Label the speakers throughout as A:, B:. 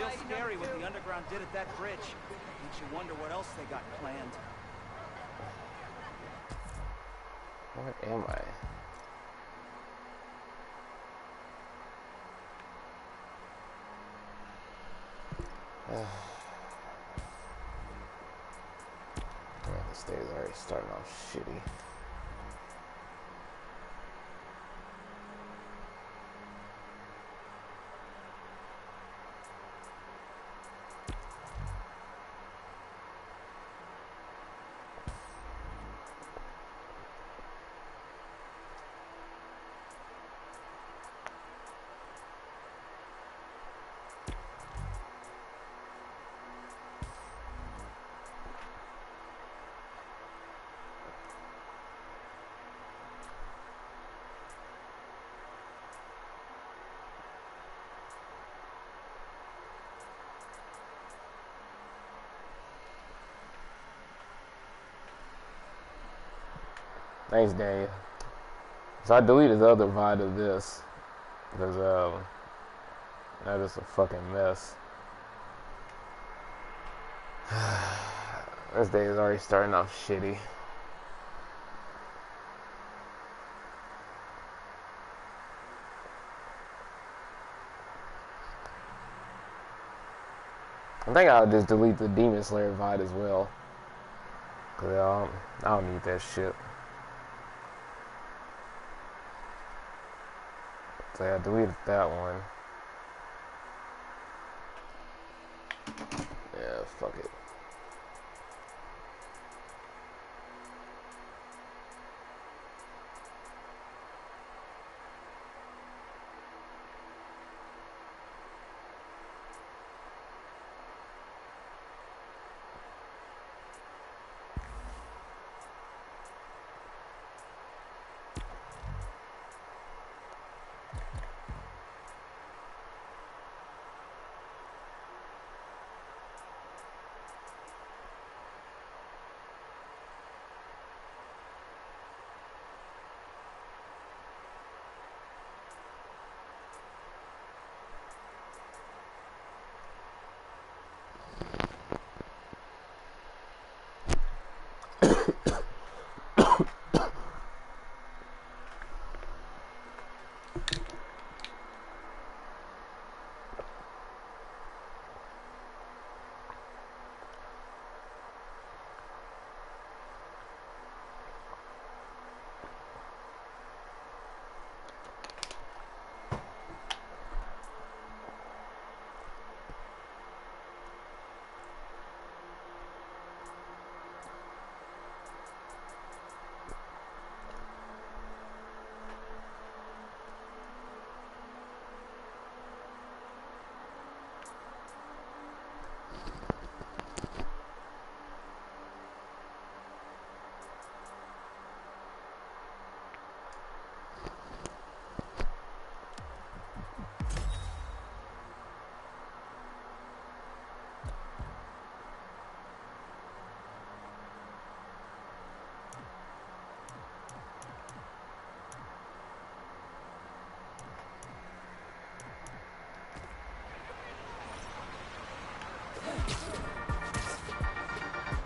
A: real scary what the underground did at that bridge. Makes you wonder what else they got planned.
B: Where am I? Man, this day is already starting off shitty. Thanks, Daniel. So I deleted the other VOD of this because that is a fucking mess. This day is already starting off shitty. I think I'll just delete the Demon Slayer VOD as well. Cause I don't need that shit. So yeah, I deleted that one. Yeah, fuck it.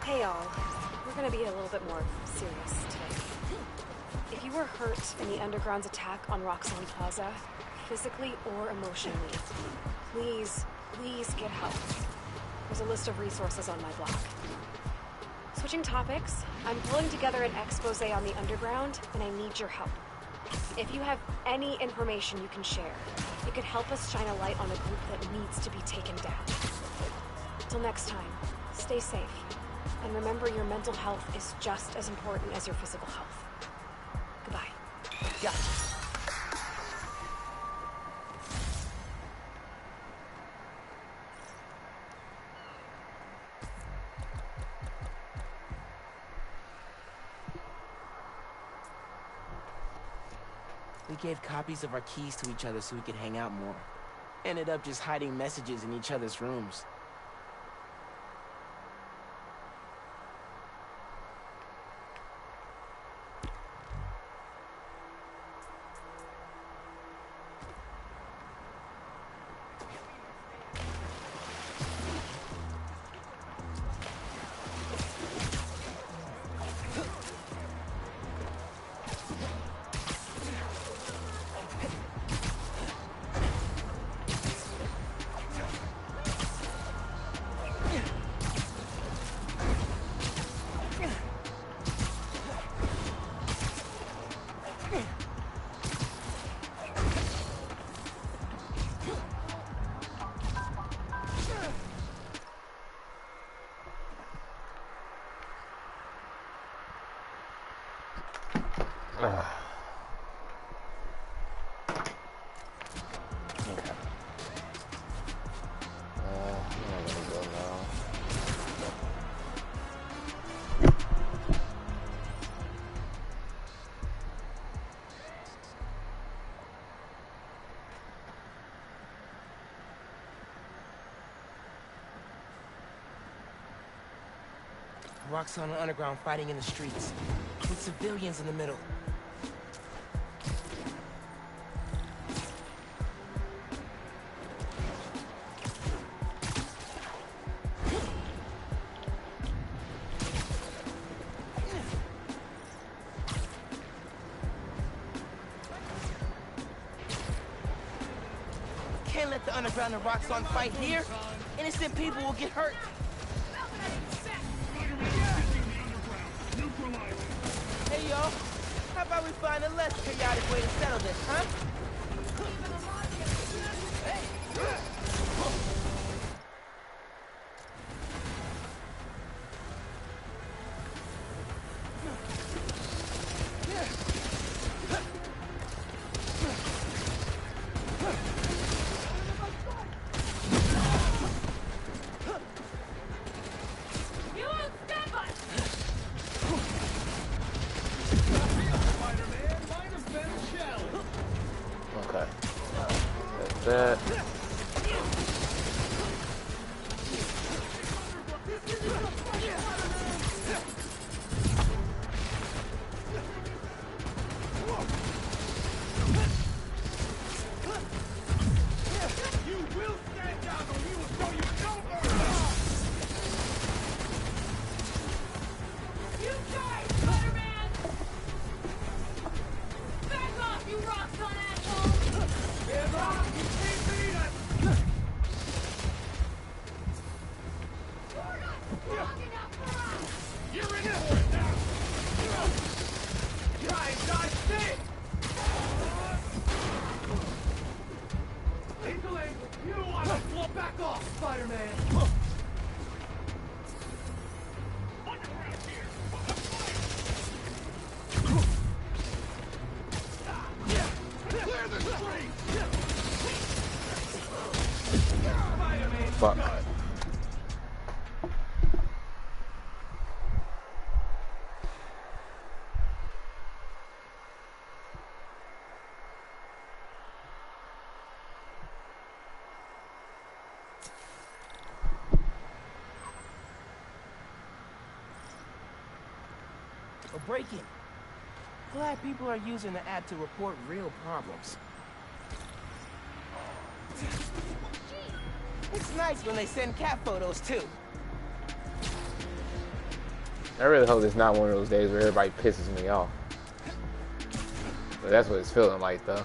C: Hey all, we're gonna be a little bit more serious today. If you were hurt in the Underground's attack on Roxanne Plaza, physically or emotionally, please get help. There's a list of resources on my blog. Switching topics, I'm pulling together an expose on the Underground, and I need your help. If you have any information you can share, it could help us shine a light on a group that needs to be taken down. Till next time, stay safe. And remember, your mental health is just as important as your physical health. Goodbye.
A: Yeah. We gave copies of our keys to each other so we could hang out more. Ended up just hiding messages in each other's rooms. Roxxon Underground fighting in the streets, with civilians in the middle. Can't let the Underground and Roxxon fight here. Innocent people will get hurt. Hey, y'all. How about we find a less chaotic way to settle this, huh?
B: That. Fuck.
A: A break-in. Glad people are using the app to report real problems. It's nice when they send cat photos, too.
B: I really hope it's not one of those days where everybody pisses me off. But that's what it's feeling like, though.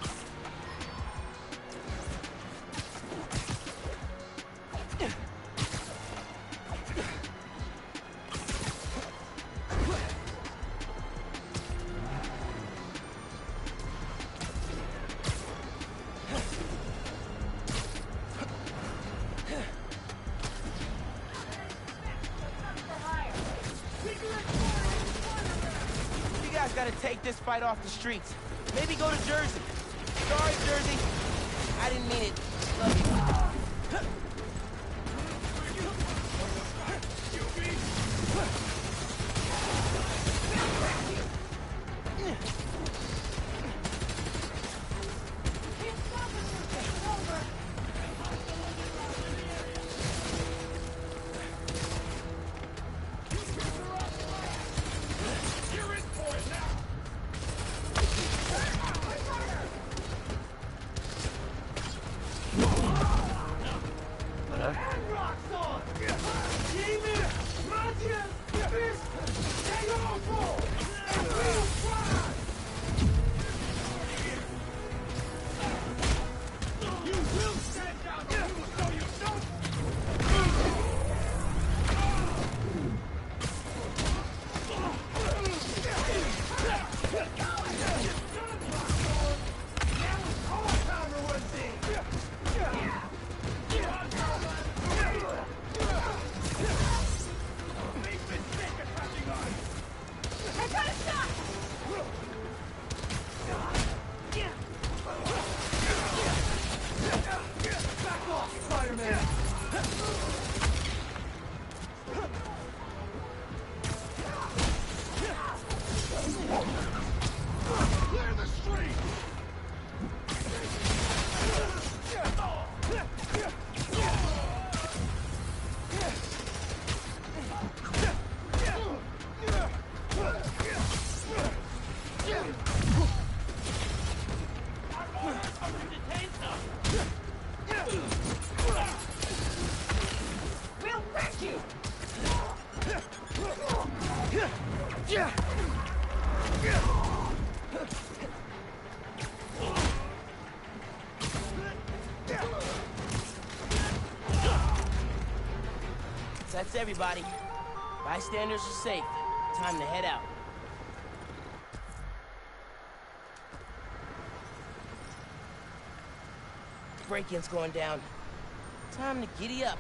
A: Gotta take this fight off the streets. Maybe go to Jersey. Sorry, Jersey. I didn't mean it. Love you. We'll wreck you! That's everybody. Bystanders are safe. Time to head out. Break-in's going down. Time to giddy up.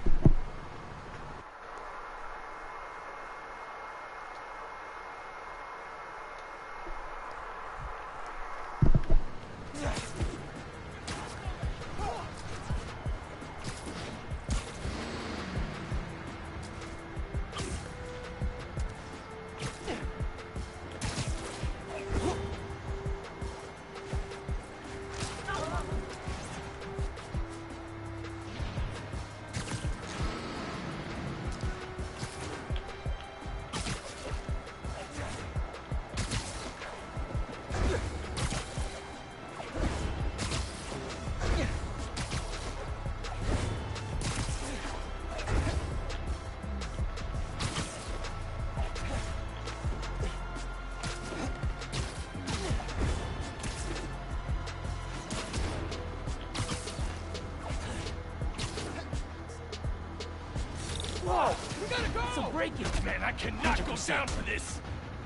D: Whoa! We gotta go!
A: It's a break-in.
D: Man, I cannot go down for this!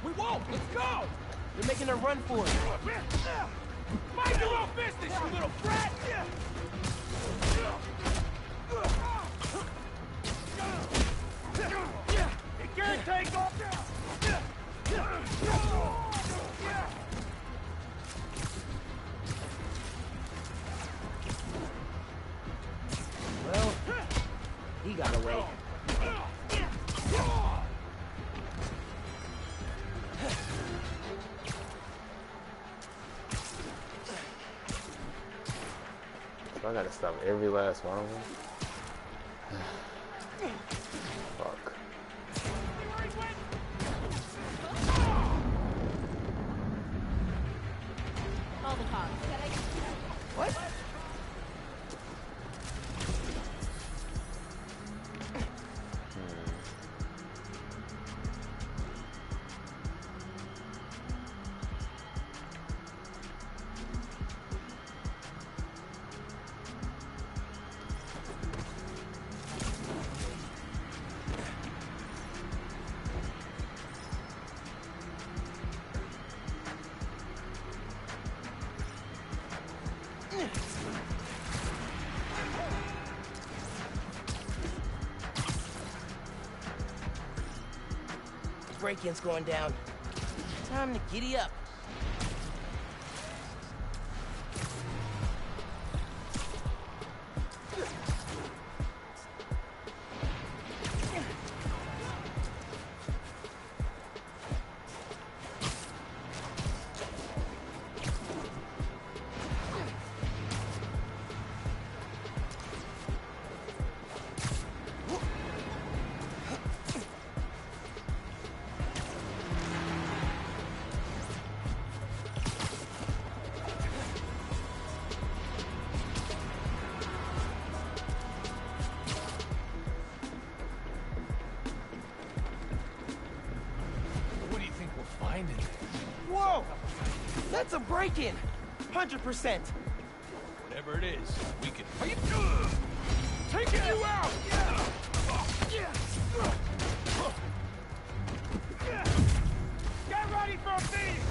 D: We won't! Let's go!
A: They're making a run for it.
D: Mind your own business, you little brat! It can't take off!
A: Well, he got away.
B: So I gotta stop every last one of them. Fuck.
C: Call the cops.
A: What? Break-in's going down. Time to giddy up. Whoa! That's a break-in! 100%!
D: Whatever it is, we can... Are you... Taking you out! Get ready for a beat!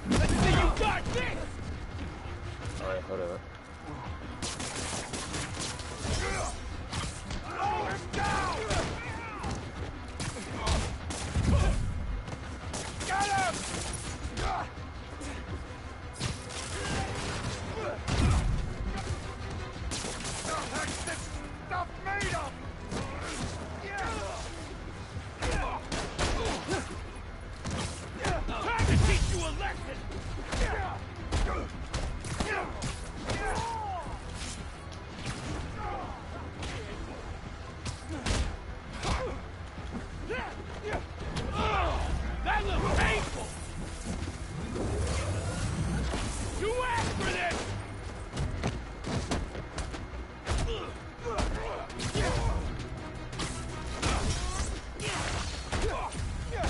D: Let's see you got this!
B: Alright, hold on.
D: Slow him down! Get him! What's this stuff made of?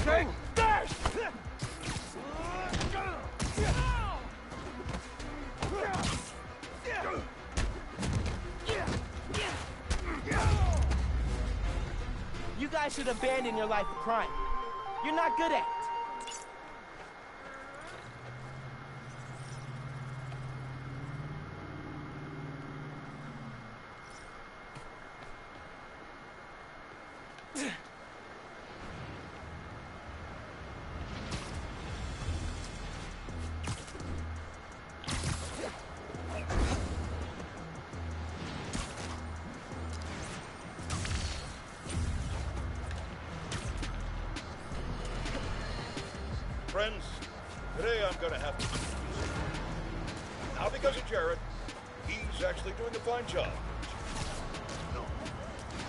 D: Take dash!
A: You guys should abandon your life of crime. You're not good at it.
E: Friends, today I'm gonna have to... Not because of Jared. He's actually doing a fine job. No,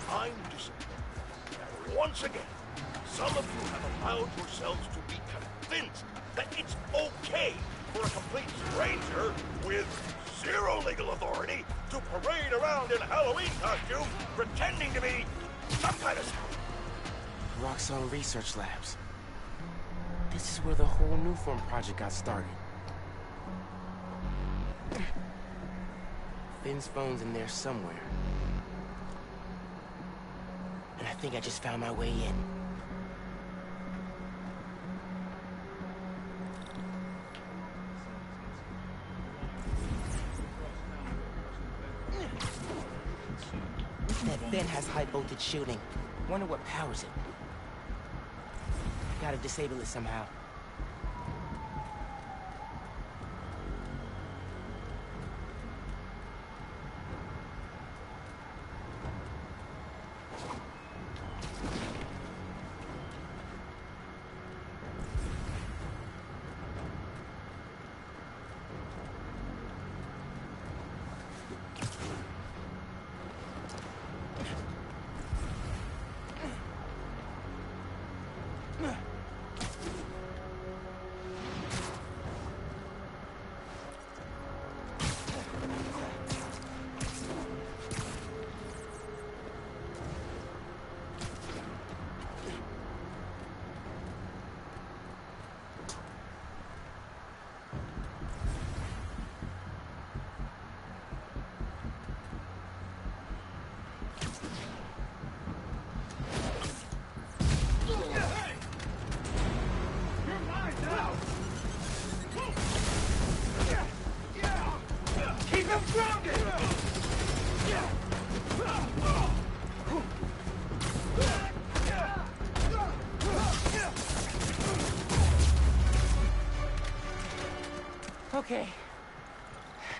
E: I'm disappointed. Once again, some of you have allowed yourselves to be convinced that it's okay for a complete stranger with zero legal authority to parade around in a Halloween costume pretending to be some kind of...
A: Roxxon Research Labs. This is where the whole Newform project got started. Finn's phone's in there somewhere. And I think I just found my way in. That vent has high voltage shielding. Wonder what powers it. Gotta disable it somehow. Okay.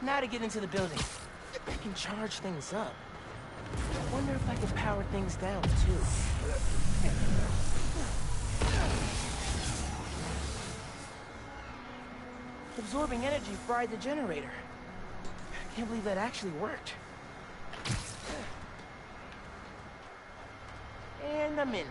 A: Now to get into the building. I can charge things up. I wonder if I can power things down, too. Absorbing energy fried the generator. I can't believe that actually worked. And I'm in.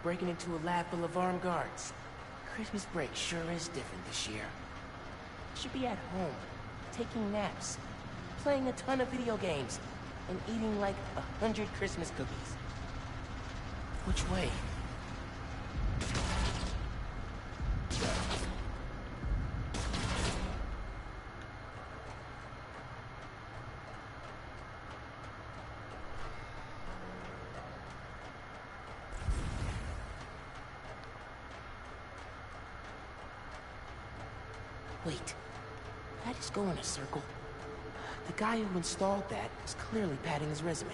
A: Breaking into a lab full of armed guards. Christmas break sure is different this year. Should be at home, taking naps, playing a ton of video games, and eating like 100 Christmas cookies. Which way? Wait, did I just go in a circle? The guy who installed that is clearly padding his resume.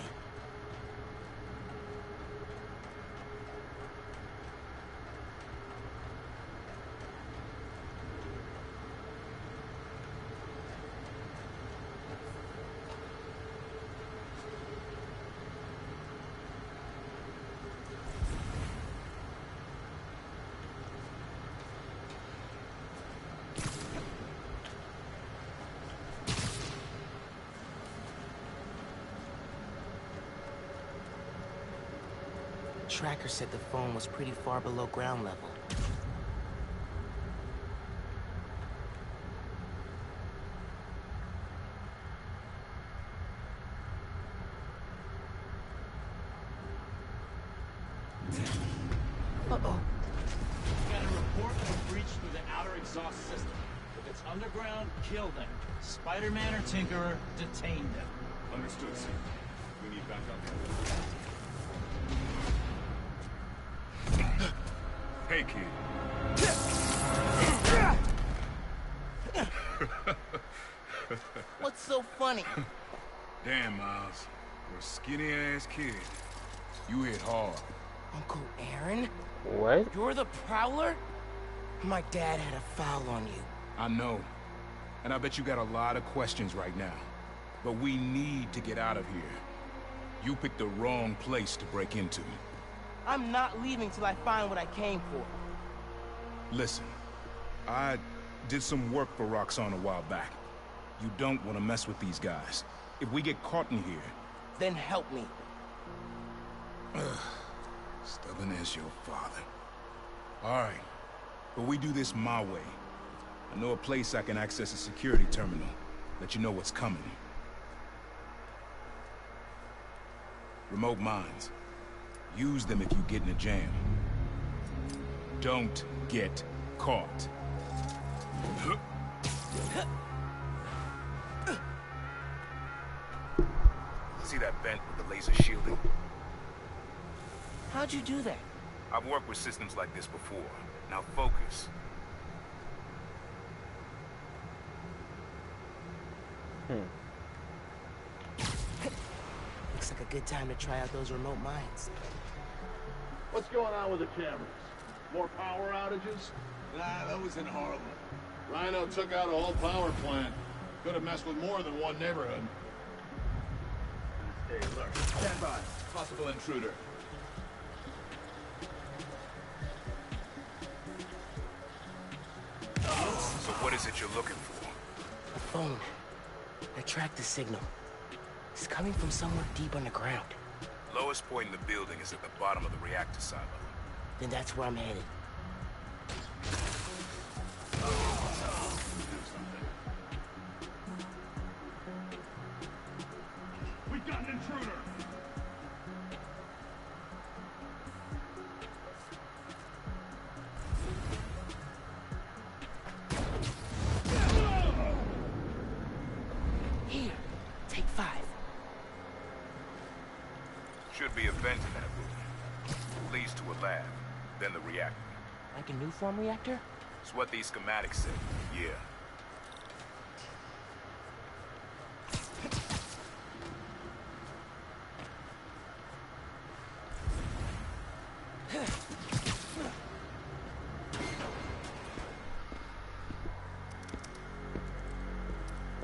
A: Tracker said the phone was pretty far below ground level. Uh-oh.
F: Got a report of a breach through the outer exhaust system. If it's underground, kill them. Spider-Man or Tinkerer, detain them.
G: Understood, sir. We need backup. Hey, kid.
A: What's so funny?
G: Damn, Miles. You're a skinny-ass kid. You hit hard.
A: Uncle Aaron?
B: What?
A: You're the Prowler? My dad had a foul on you.
G: I know. And I bet you got a lot of questions right now. But we need to get out of here. You picked the wrong place to break into.
A: I'm not leaving till I find what I came for.
G: Listen, I did some work for Roxxon a while back. You don't want to mess with these guys. If we get caught in here...
A: Then help me.
G: Stubborn as your father. All right, but we do this my way. I know a place I can access a security terminal. Let you know what's coming. Remote mines. Use them if you get in a jam. Don't get caught. See that vent with the laser shielding?
A: How'd you do that?
G: I've worked with systems like this before. Now focus.
A: Looks like a good time to try out those remote mines.
H: What's going on with the cameras? More power outages?
D: Nah, that was in Harlem.
H: Rhino took out a whole power plant. Could have messed with more than one neighborhood.
D: Stay alert. Stand by. Possible intruder.
G: So what is it you're looking for?
A: A phone. I tracked the signal. It's coming from somewhere deep underground.
G: Lowest point in the building is at the bottom of the reactor silo.
A: Then that's where I'm headed.
H: We've got an intruder!
A: Here, take 5.
G: Should be a vent in that room. Leads to a lab, then the reactor.
A: Like a new form reactor?
G: It's what these schematics say. Yeah.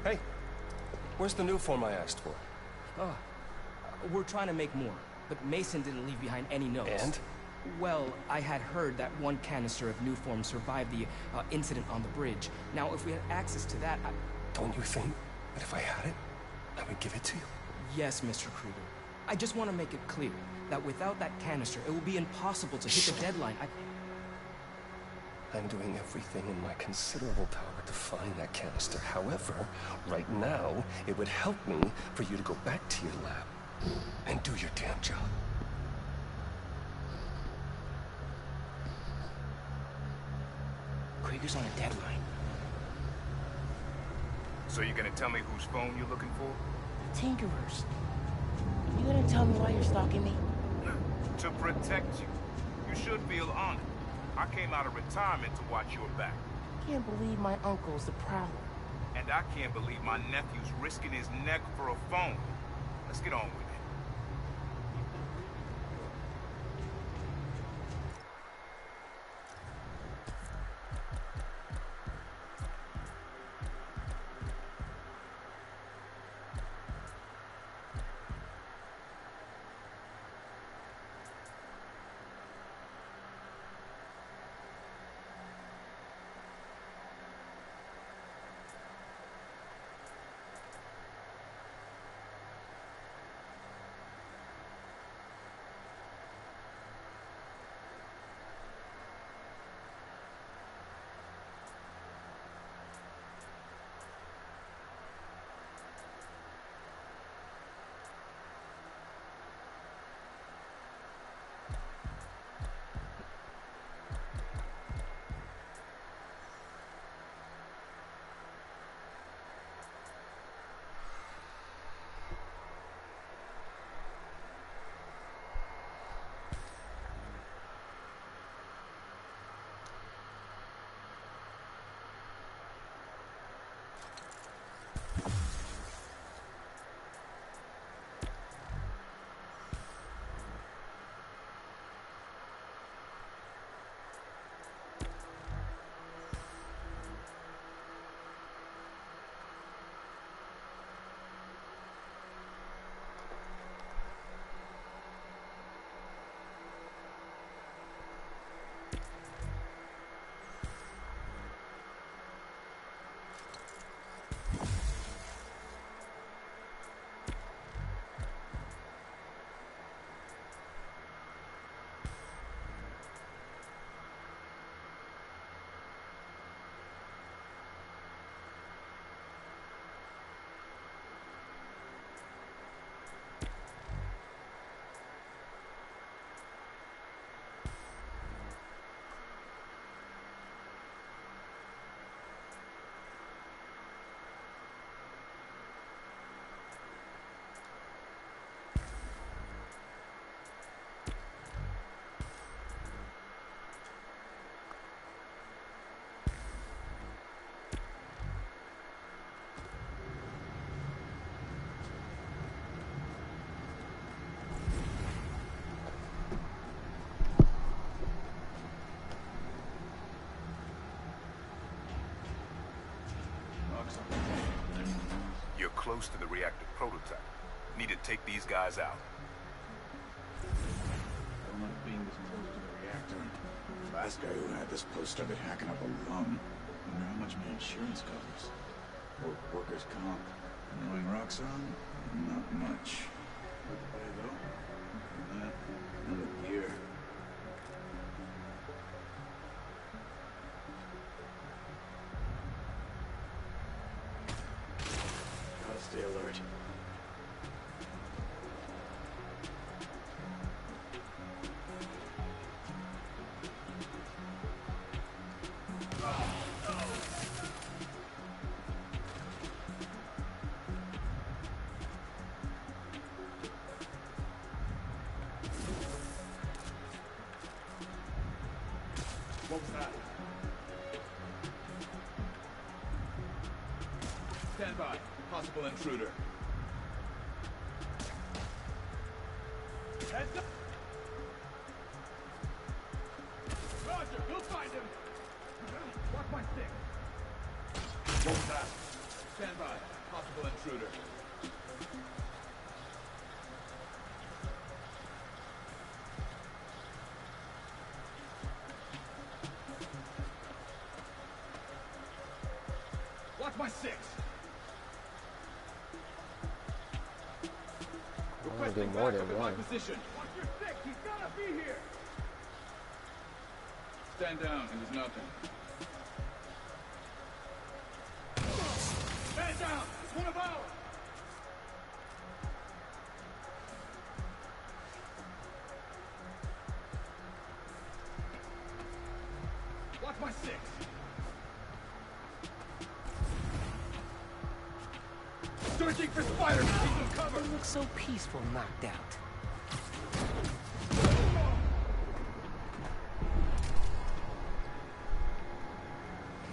I: Hey, where's the new form I asked for?
J: We're trying to make more, but Mason didn't leave behind any notes.
I: And?
J: Well, I had heard that one canister of new form survived the incident on the bridge. Now, if we had access to that,
I: Don't you think that if I had it, I would give it to you?
J: Yes, Mr. Krieger. I just want to make it clear that without that canister, it will be impossible to hit the deadline.
I: I'm doing everything in my considerable power to find that canister. However, right now, it would help me for you to go back to your lab and do your damn job.
A: Krieger's on a deadline.
G: So you're gonna tell me whose phone you're looking for?
A: Tinkerers. You gonna tell me why you're stalking me?
G: To protect you. You should feel honored. I came out of retirement to watch your back.
A: Can't believe my uncle's the Prowler.
G: And I can't believe my nephew's risking his neck for a phone. Let's get on with it. close to the reactor prototype. Need to take these guys out.
H: I don't like being this close to the reactor. Last guy who had this place started hacking up a lung. Wonder how much my insurance covers. Or workers' comp. Knowing Roxxon? Not much. Good to pay though. That and the gear. Gotta stay alert.
F: What was that? Stand by. Possible intruder. Heads up! Roger, you'll find him! Watch my stick! What was that? Stand by. Possible intruder. Watch my six!
B: I want to get more than one.
F: Position. Watch your six! He's gotta be here! Stand down, it is nothing. Stand down! It's one of ours! Watch my six! Searching for spiders! Keep them covered!
A: They look so peaceful knocked out.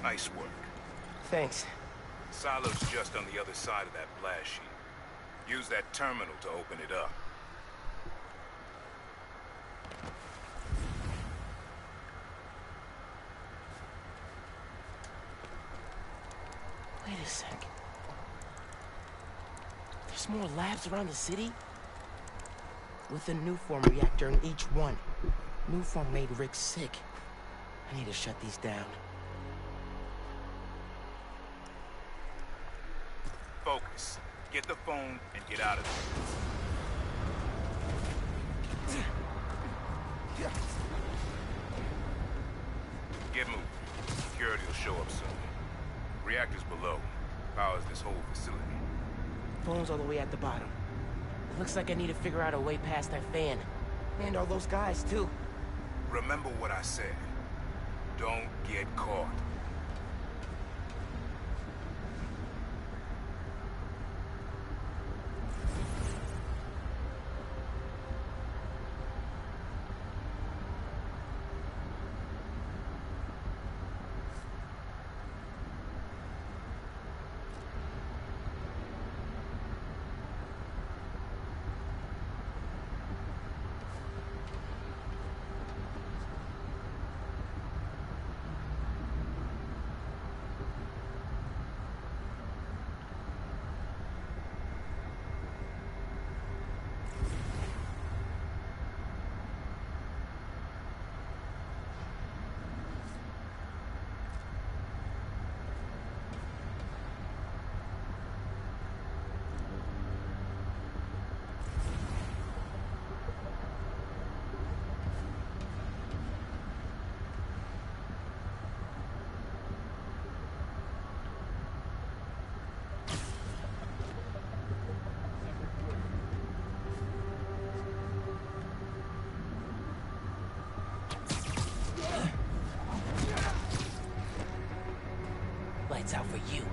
G: Nice work.
A: Thanks.
G: Silo's just on the other side of that blast sheet. Use that terminal to open it up.
A: Wait a sec. There's more labs around the city? With a new form reactor in each one. New form made Rick sick. I need to shut these down.
G: Focus. Get the phone and get out of there. Get moving. Security will show up soon. Reactors below. Powers this whole facility.
A: Phone's all the way at the bottom. It looks like I need to figure out a way past that fan. And all those guys, too.
G: Remember what I said. Don't get caught.
A: Lights out for you.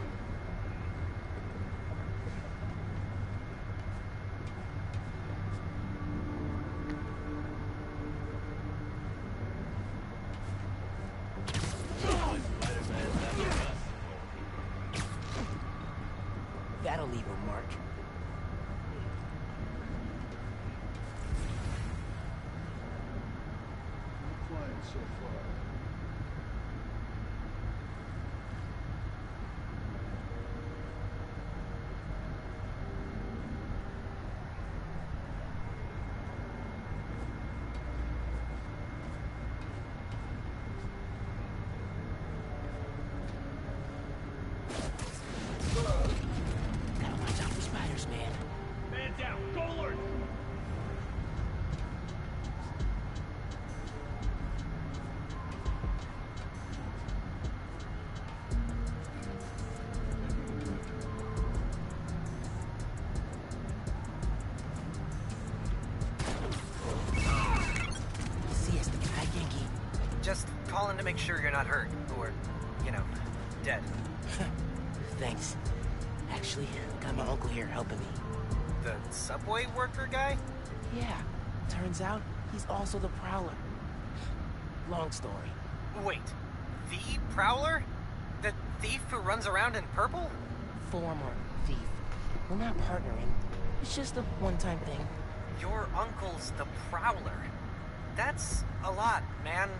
A: That'll leave a mark.
H: Quiet so far.
K: Just calling to make sure you're not hurt, or, you know, dead.
A: Thanks. Actually, got my uncle here helping me.
K: The subway worker guy?
A: Yeah, turns out he's also the Prowler. Long story.
K: Wait, the Prowler? The thief who runs around in purple?
A: Former thief. We're not partnering. It's just a one-time thing.
K: Your uncle's the Prowler. That's a lot, man.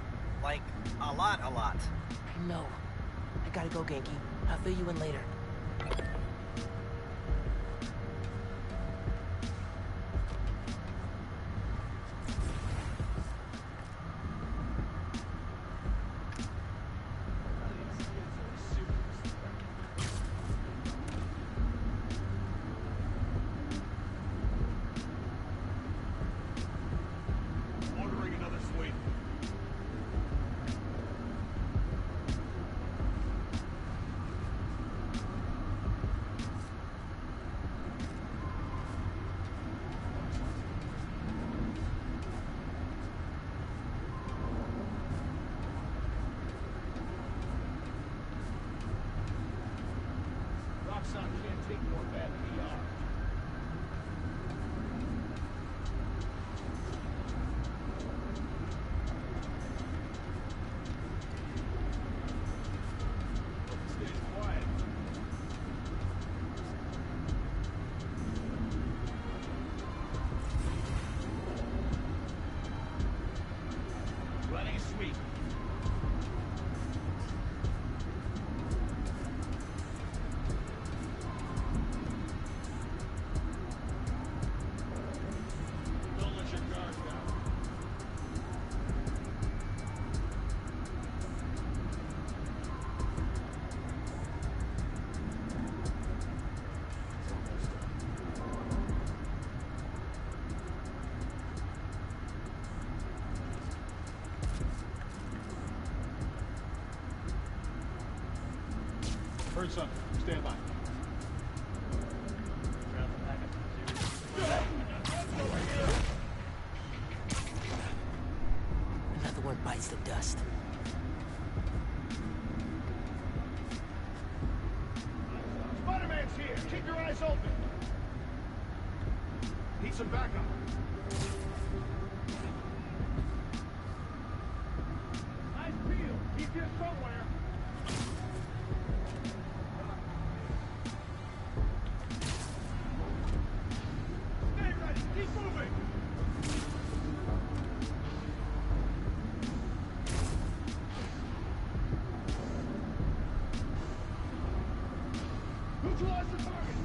K: Like, a lot.
A: I know. I gotta go, Genki. I'll fill you in later.
D: Ordering another suite. Roxxon can't take more bad PR. Stay quiet. Running a sweep. Don't let your guard down. Heard something. Stand by.
A: Another one bites the dust.
D: Spider-Man's here. Keep your eyes open. Need some backup. Nice peel. He's here somewhere. Stay ready. Keep moving. Neutralize the target.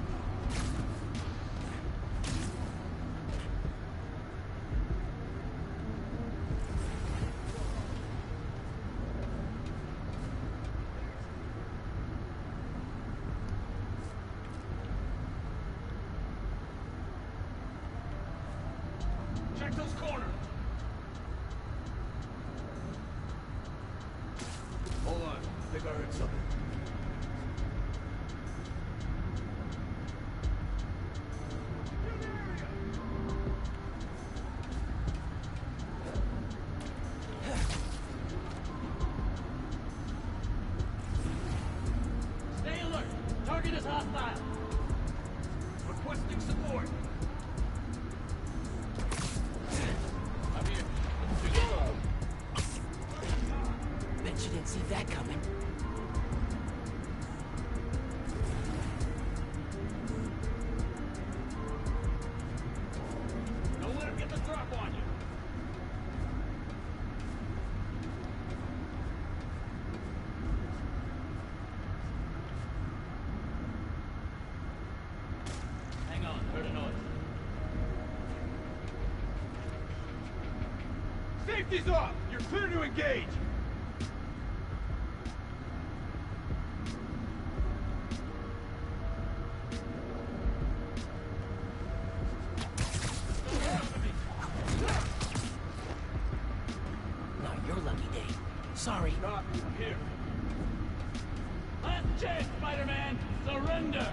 D: Check those corners. Hold on. I think I heard something.
F: Stay alert. Target is hostile.
D: Requesting support. I'm here.
A: Bet you didn't see that coming.
F: Don't let him get the drop on you. Hang on, heard a noise.
D: Safety's off. You're clear to engage.
A: Not your lucky day. Sorry.
D: Stop. Here.
F: Last chance, Spider-Man. Surrender.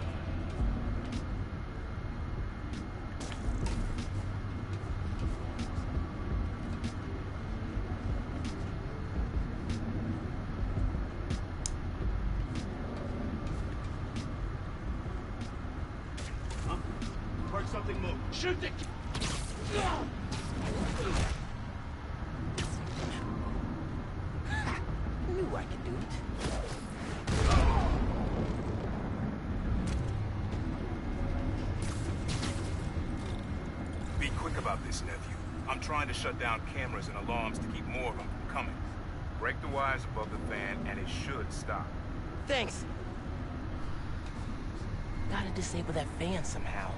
F: nothing more. Shoot the...
A: Knew I could do it.
G: Be quick about this, nephew. I'm trying to shut down cameras and alarms to keep more of them from coming. Break the wires above the fan, and it should stop.
A: Thanks. Gotta disable that fan somehow.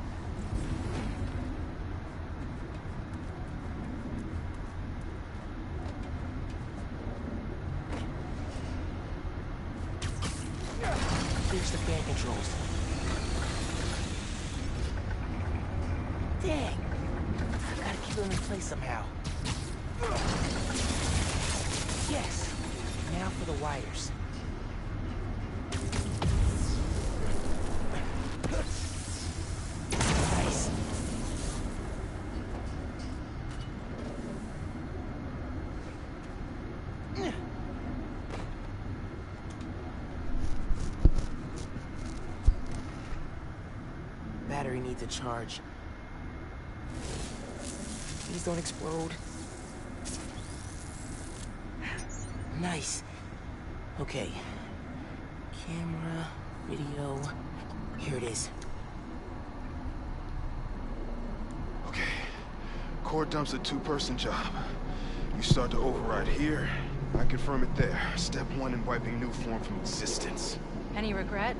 A: There's the fan controls. Dang! Gotta keep them in place somehow. Yes! Now for the wires. Nice. Battery needs a charge. Please don't explode. Nice. Okay. Camera, video. Here it is.
H: Okay. Core dump's a two-person job. You start to override here, I confirm it there. Step 1 in wiping new form from existence.
C: Any regret?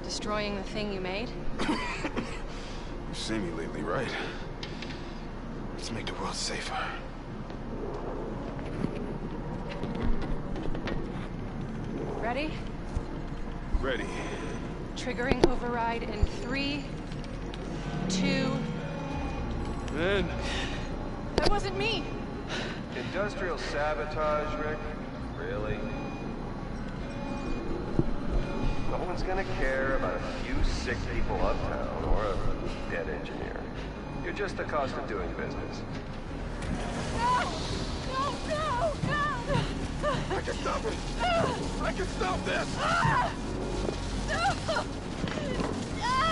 C: Destroying the thing you made?
H: You've seen me lately, right? Let's make the world safer.
C: Ready?
H: Ready.
C: Triggering override in 3, 2...
H: Ben!
C: That wasn't me!
I: Industrial sabotage, Rick? Really? No one's gonna care about a few sick people uptown or a dead engineer. You're just the cost of doing business.
C: No! No, no, no!
H: I can stop it! I can stop this!
C: No! No!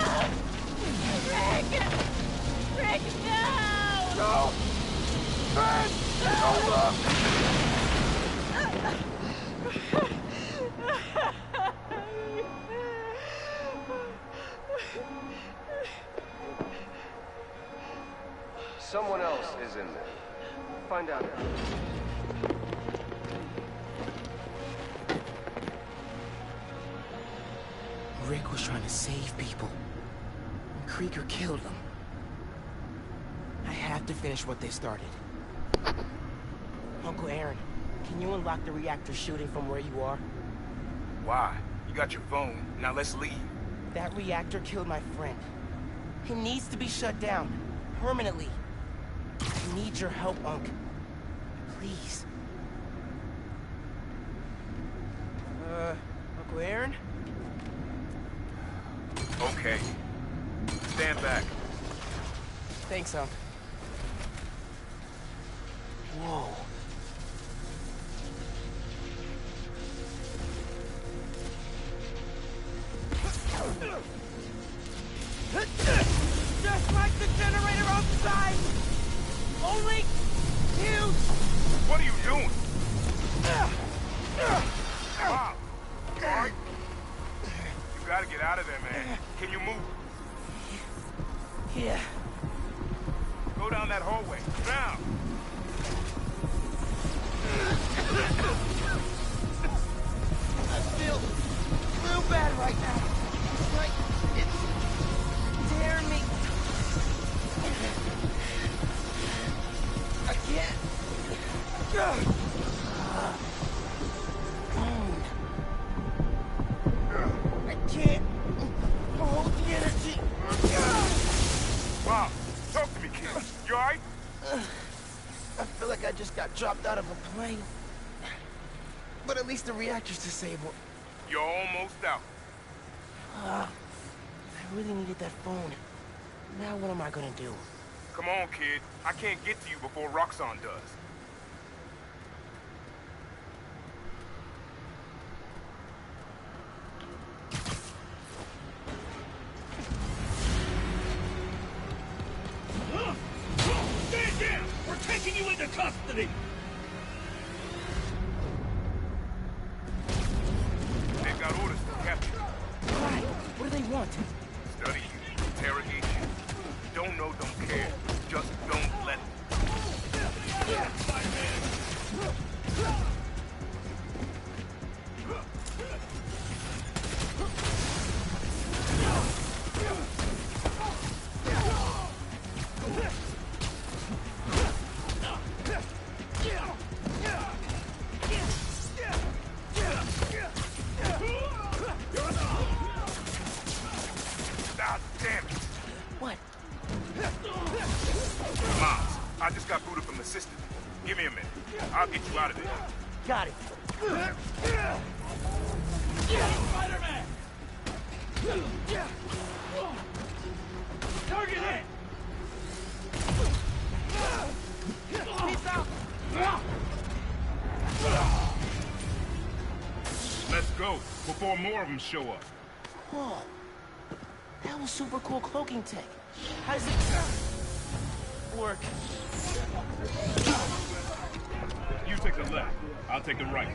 C: Rick! Rick, no!
H: No! Ben! Hold up!
I: Someone else is in there. Find out.
A: Rick was trying to save people. And Krieger killed them. I have to finish what they started. Uncle Aaron, can you unlock the reactor shooting from where you are?
G: Why? You got your phone. Now let's leave.
A: That reactor killed my friend. It needs to be shut down. Permanently. I need your help, Unc. Please. Uncle Aaron?
G: Okay. Stand back.
A: Thanks, Unc. Whoa. Just like the generator outside! Only huge!
G: What are you doing? Wow. Alright. You gotta get out of there, man. Can you move?
A: Yeah.
G: Go down that hallway. Now!
A: I feel real bad right now. Like it's tearing me. I can't. I can't hold the energy.
G: Wow. Talk to me, kid. You alright?
A: I feel like I just got dropped out of a plane. But at least the reactor's disabled.
G: You're almost out.
A: I really needed that phone. Now what am I gonna do?
G: Come on, kid. I can't get to you before Roxxon does. out of there.
A: Got it.
F: Spider-Man! Target hit!
A: Peace out.
G: Let's go, before more of them show up.
A: Whoa. That was super cool cloaking tech. How does it work?
G: You take the left, I'll take the right.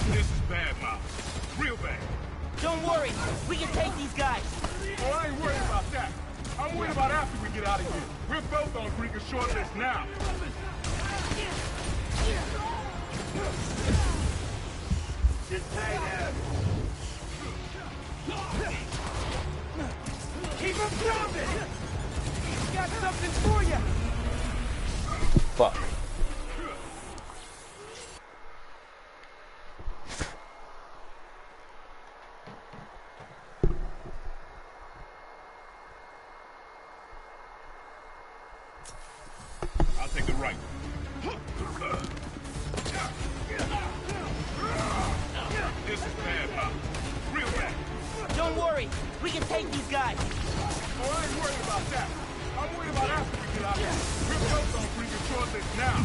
G: This is bad, Miles. Real bad.
A: Don't worry. We can take these guys.
G: Oh, I ain't worried about that. I'm worried about after we get out of here. We're both on Greeker's short list now.
A: Keep them grounded. Got something for you.
B: Fuck.
G: I'll take the right. This is bad, Miles. Real bad.
A: Don't worry. We can take these guys.
G: Oh, I ain't worried about that. I'm worried about after we get out of here. We're both on Greeker's short list now.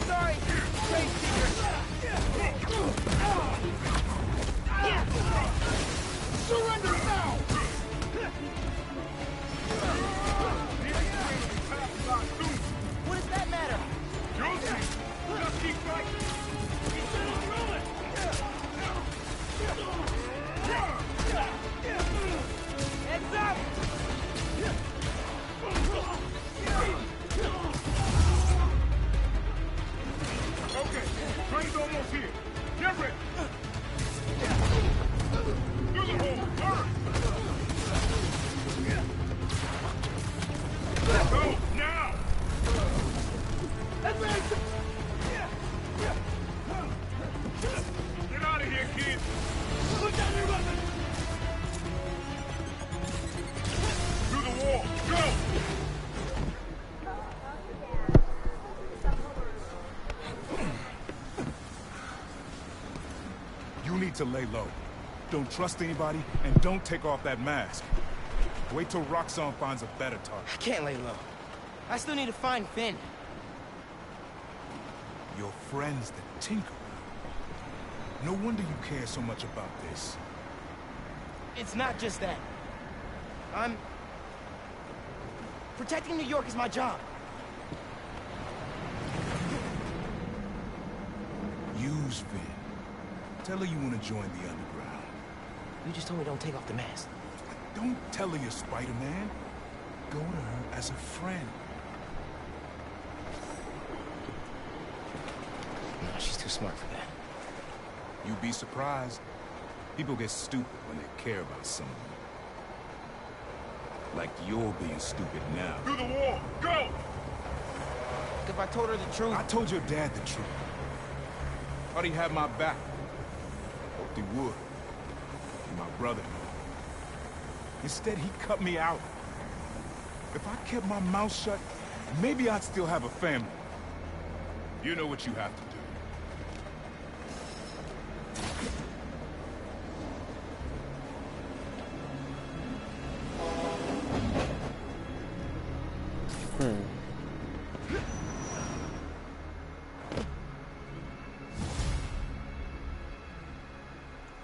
A: Sorry. Great
G: Surrender now!
A: What does that matter?
G: You'll see. Just keep fighting.
A: Heads up!
G: Okay, train's almost here. Get ready. Through the hole. Hurry. Go, now! Get out of here, kids. Put down your weapon. Through the wall. Go! You need to lay low. Don't trust anybody, and don't take off that mask. Wait till Roxxon finds a better target.
A: I can't lay low. I still need to find Finn.
G: Your friend's the Tinkerer. No wonder you care so much about this.
A: It's not just that. Protecting New York is my job.
G: Use Finn. Tell her you want to join the underground.
A: You just told me don't take off the mask.
G: Don't tell her you're Spider-Man. Go to her as a friend.
A: No, she's too smart for that.
G: You'd be surprised. People get stupid when they care about someone. Like you're being stupid now. Through the wall! Go!
A: If I told her the truth...
G: I told your dad the truth. Thought he had my back. Hoped he would. And my brother. Instead, he cut me out. If I kept my mouth shut, maybe I'd still have a family. You know what you have to do.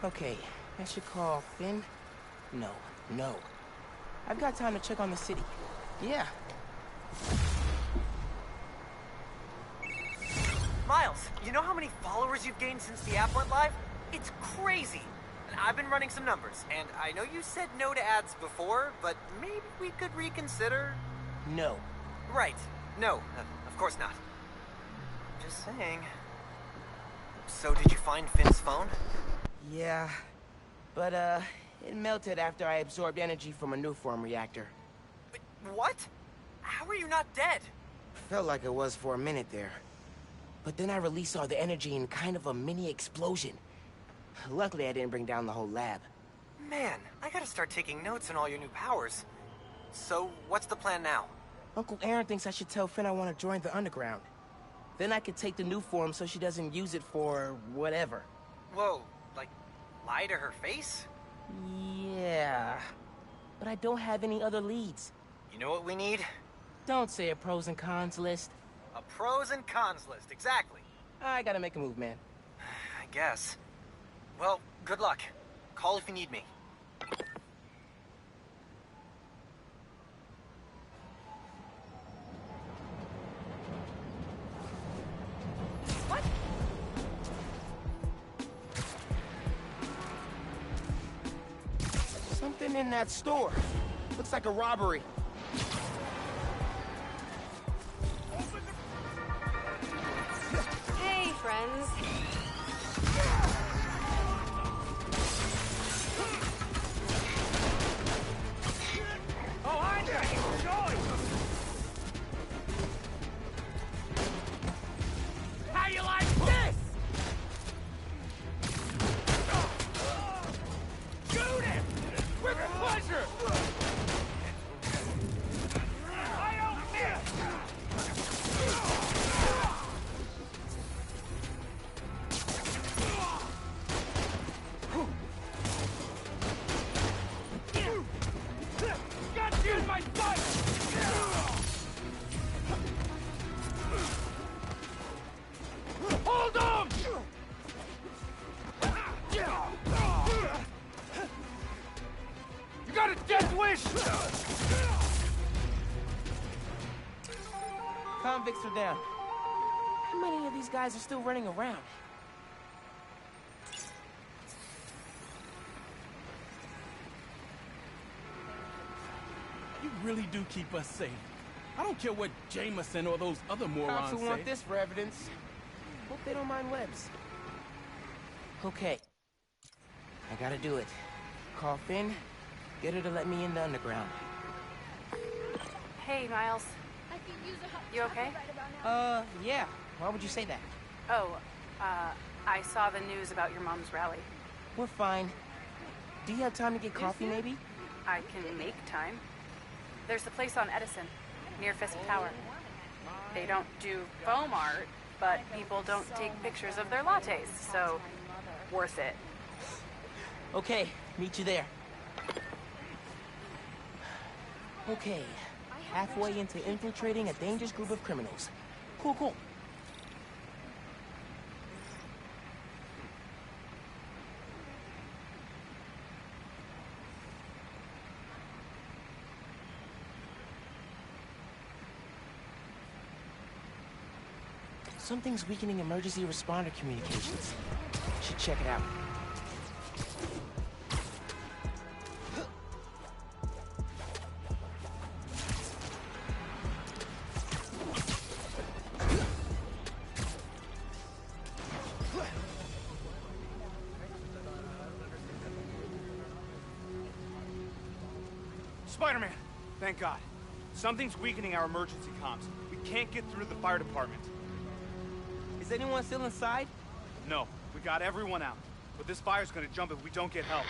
A: Okay, I should call Finn? No. I've got time to check on the city. Yeah.
K: Miles, you know how many followers you've gained since the app went live? It's crazy. And I've been running some numbers, and I know you said no to ads before, but maybe we could reconsider?
A: No.
K: Right. No, of course not. Just saying. So did you find Finn's phone?
A: Yeah. But, it melted after I absorbed energy from a new form reactor.
K: But what? How are you not dead?
A: Felt like it was for a minute there. But then I released all the energy in kind of a mini explosion. Luckily, I didn't bring down the whole lab.
K: Man, I gotta start taking notes on all your new powers. So, what's the plan now?
A: Uncle Aaron thinks I should tell Finn I want to join the underground. Then I could take the new form so she doesn't use it for whatever.
K: Whoa, like, lie to her face?
A: Yeah. But I don't have any other leads.
K: You know what we need?
A: Don't say a pros and cons list.
K: A pros and cons list, exactly.
A: I gotta make a move, man.
K: I guess. Well, good luck. Call if you need me.
A: What? Something in that store. Looks like a robbery.
C: Hey, friends.
D: Oh, I got you, how you like this? Shoot him! With pleasure! I don't miss! Got you in my sight! Hold on! You got a death wish!
A: Convicts are down. How many of these guys are still running around?
F: You really do keep us safe. I don't care what Jameson or those other morons
A: Cops
F: say.
A: who want this for evidence. Hope they don't mind webs. Okay. I gotta do it. Call Finn, get her to let me in the underground.
C: Hey, Miles. You okay?
A: Yeah. Why would you say that?
C: Oh, I saw the news about your mom's rally.
A: We're fine. Do you have time to get coffee, maybe?
C: I can make time. There's a place on Edison, near Fisk Tower. They don't do foam art, but people don't take pictures of their lattes, so worth it.
A: Okay, meet you there. Okay, halfway into infiltrating a dangerous group of criminals. Cool, cool. Something's weakening emergency responder communications. Should check it out.
L: Spider-Man! Thank God. Something's weakening our emergency comms. We can't get through to the fire department.
A: Is anyone still inside?
L: No, we got everyone out. But this fire's gonna jump if we don't get help.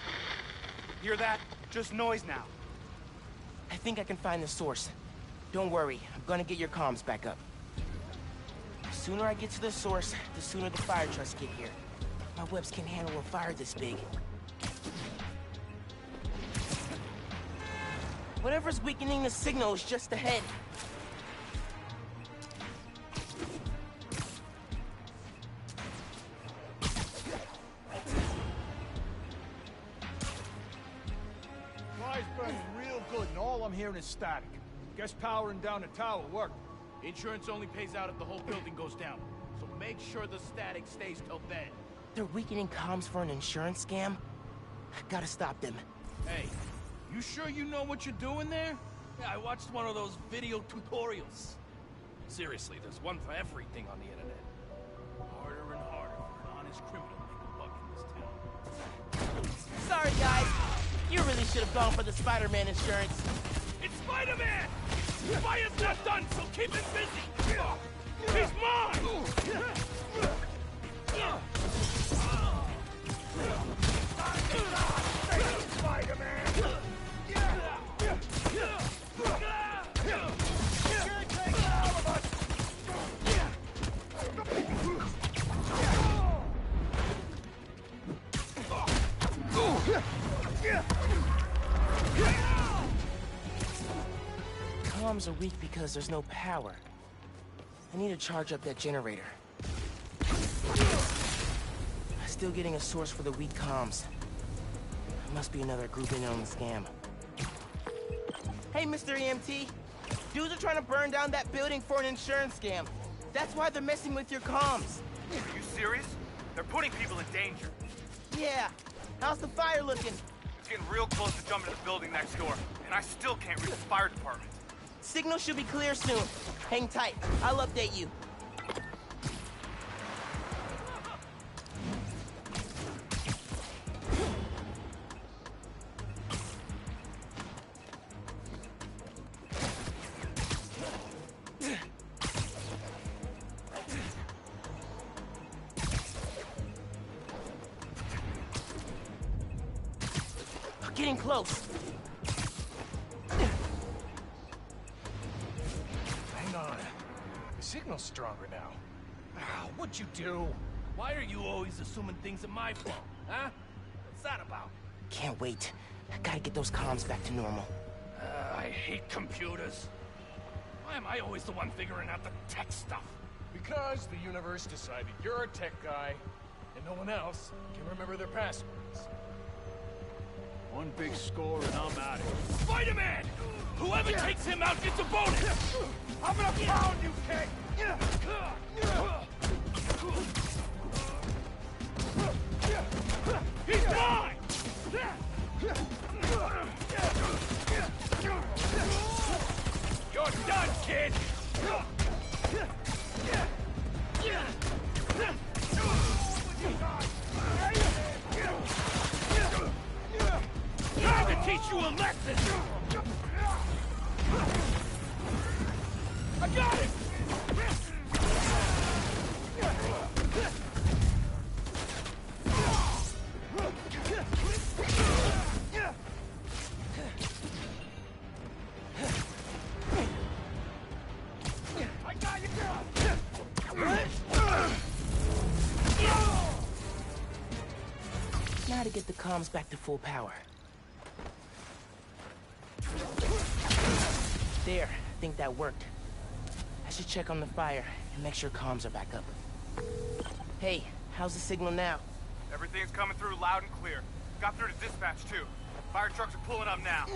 L: Hear that? Just noise now.
A: I think I can find the source. Don't worry, I'm gonna get your comms back up. The sooner I get to the source, the sooner the fire trucks get here. My webs can't handle a fire this big. Whatever's weakening the signal is just ahead.
D: Fly's burning real good, and all I'm hearing is static. Guess powering down the tower worked.
F: Insurance only pays out if the whole building goes down. So make sure the static stays till then.
A: They're weakening comms for an insurance scam. Gotta stop them.
F: Hey, you sure you know what you're doing there? Yeah, I watched one of those video tutorials. Seriously, there's one for everything on the internet. Harder and harder for an honest criminal to make a buck in this town.
A: Sorry, guys. You really should have gone for the Spider-Man insurance.
F: It's Spider-Man! The fire's not done, so keep him busy! He's mine! Spider-Man!
A: Comms are weak because there's no power. I need to charge up that generator. Still getting a source for the weak comms. Must be another group in on the scam. Hey, Mr. EMT. Dudes are trying to burn down that building for an insurance scam. That's why they're messing with your comms.
L: Are you serious? They're putting people in danger.
A: Yeah. How's the fire looking?
L: It's getting real close to jumping to the building next door, and I still can't reach the fire department.
A: Signal should be clear soon. Hang tight. I'll update you. Getting close.
F: Hang on. The signal's stronger now. What'd you do? Why are you always assuming things are my fault, huh? What's that about?
A: Can't wait. I gotta get those comms back to normal.
F: I hate computers. Why am I always the one figuring out the tech stuff?
M: Because the universe decided you're a tech guy, and no one else can remember their passwords.
D: One big score and I'm out of here.
F: Spider-Man! Whoever takes him out gets a bonus!
D: I'm gonna pound you, kid!
F: He's mine! You're done, kid! Time to teach you a lesson! I got it!
D: I got you, girl!
A: Now to get the comms back to full power. There, I think that worked. I should check on the fire and make sure comms are back up. Hey, how's the signal now?
L: Everything's coming through loud and clear. Got through to dispatch, too. Fire trucks are pulling up now.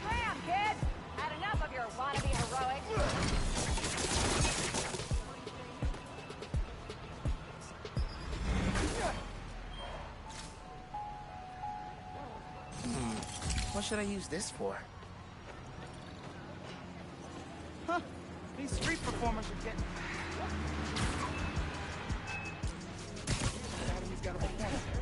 N: Slam, kid! Had enough of your wannabe heroics.
A: What should I use this for?
L: Huh. These street performers are getting... Academy's got a performance there.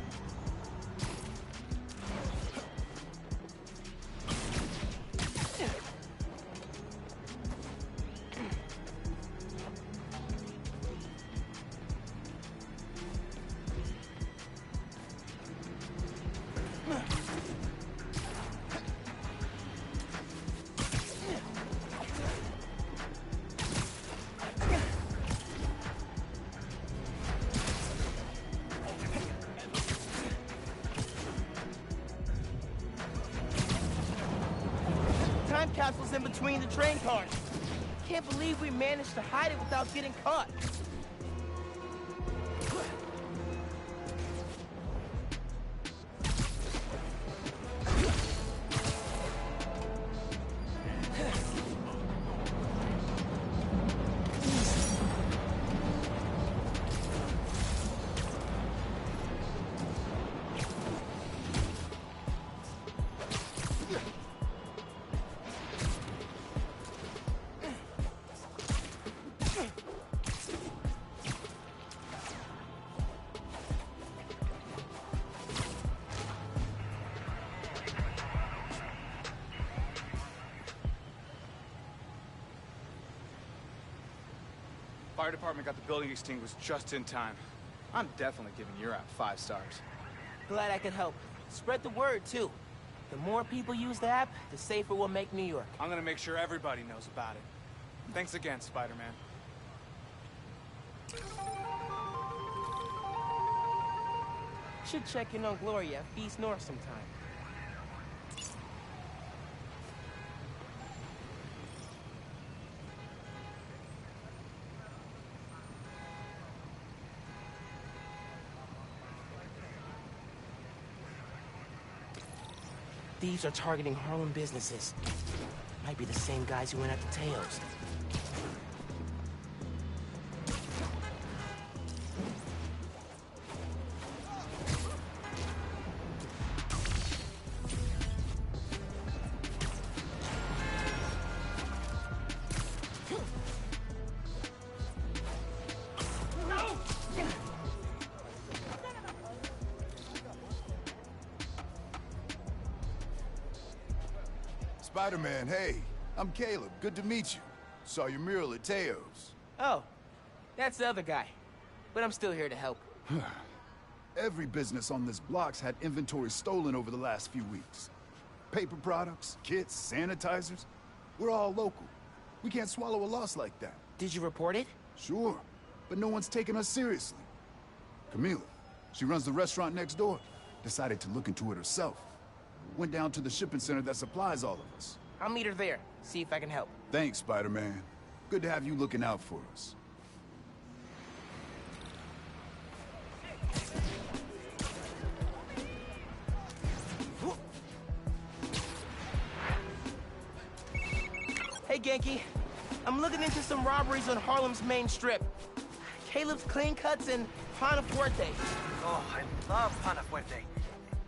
A: capsules in between the train cars. Can't believe we managed to hide it without getting caught.
L: Fire department got the building extinguished just in time. I'm definitely giving your app 5 stars.
A: Glad I could help. Spread the word, too. The more people use the app, the safer we'll make New York.
L: I'm gonna make sure everybody knows about it. Thanks again, Spider-Man.
A: Should check in on Gloria at Beast North sometime. Thieves are targeting Harlem businesses. Might be the same guys who went after Teos.
H: Spider-Man, hey. I'm Caleb. Good to meet you. Saw your mural at Teo's.
A: Oh, that's the other guy. But I'm still here to help.
H: Every business on this block's had inventory stolen over the last few weeks. Paper products, kits, sanitizers. We're all local. We can't swallow a loss like that.
A: Did you report it?
H: Sure, but no one's taking us seriously. Camila, she runs the restaurant next door. Decided to look into it herself. Went down to the shipping center that supplies all of us.
A: I'll meet her there, see if I can help.
H: Thanks, Spider-Man. Good to have you looking out for us.
A: Hey, Genki. I'm looking into some robberies on Harlem's main strip. Caleb's Clean Cuts and Pana Fuerte.
K: Oh, I love Pana Fuerte.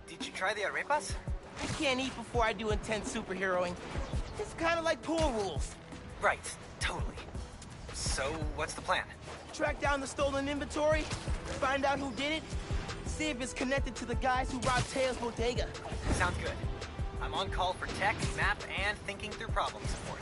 K: Did you try the arepas?
A: I can't eat before I do intense superheroing. It's kind of like pool rules.
K: Right, totally. So, what's the plan?
A: Track down the stolen inventory, find out who did it, see if it's connected to the guys who robbed Teo's bodega.
K: Sounds good. I'm on call for tech, map, and thinking through problem support.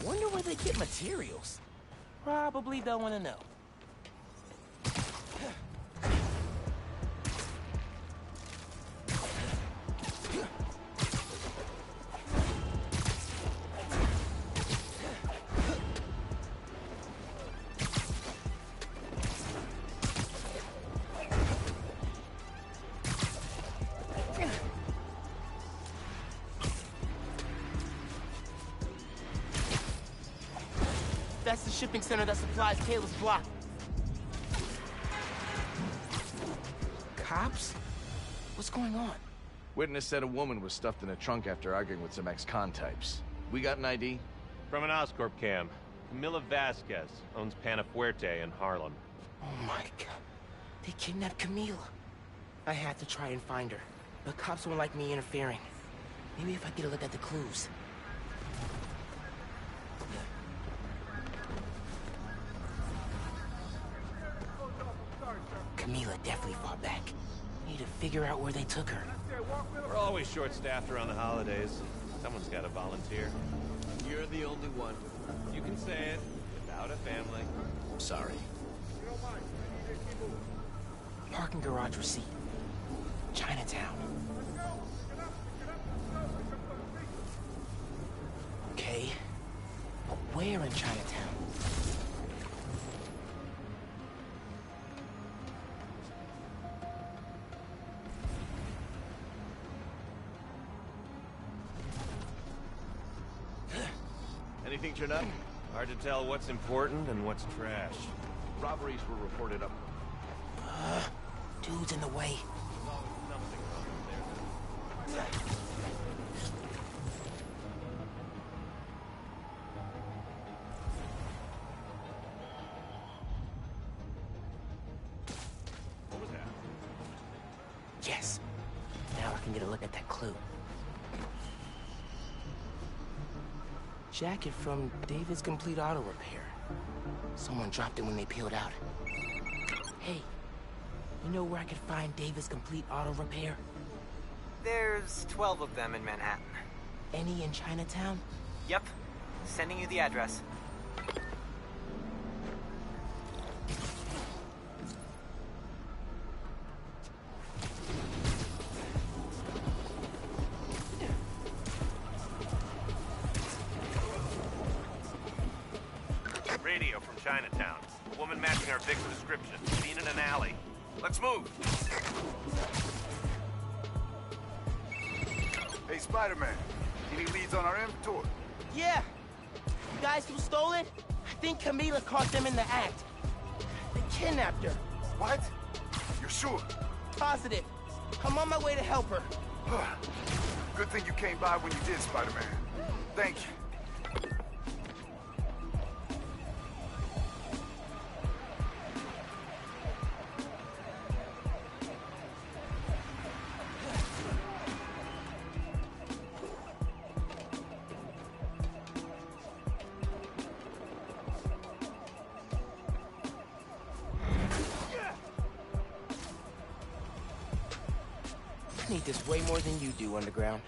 A: Wonder where they get materials. Probably don't want to know. That's the shipping center that supplies Kayla's block. Cops? What's going on?
M: Witness said a woman was stuffed in a trunk after arguing with some ex-con types. We got an ID?
O: From an Oscorp cam. Camila Vasquez owns Panafuerte in Harlem.
A: Oh my god. They kidnapped Camila. I had to try and find her, but cops won't like me interfering. Maybe if I get a look at the clues. Camila definitely fought back. Need to figure out where they took her.
O: We're always short-staffed around the holidays. Someone's got to volunteer.
M: You're the only one.
O: You can say it without a family.
M: Sorry.
A: Parking garage receipt. Chinatown. Okay. But where in Chinatown?
M: Anything turned up?
O: Hard to tell what's important and what's trash.
M: Robberies were reported up.
A: Dude's in the way.
O: What was that?
A: Yes. Now I can get a look at that clue. Jacket from David's Complete Auto Repair. Someone dropped it when they peeled out. Hey, you know where I could find David's Complete Auto Repair?
K: There's 12 of them in Manhattan.
A: Any in Chinatown?
K: Yep. Sending you the address.
O: Radio from Chinatown. A woman matching our Vic's description. Seen in an alley. Let's move.
P: Hey, Spider-Man. Any leads on our inventory?
A: Yeah. You guys who stole it? I think Camila caught them in the act. They kidnapped her.
P: What? You're sure?
A: Positive. I'm on my way to help her.
P: Good thing you came by when you did, Spider-Man. Thank you.
A: I need this way more than you do, Underground.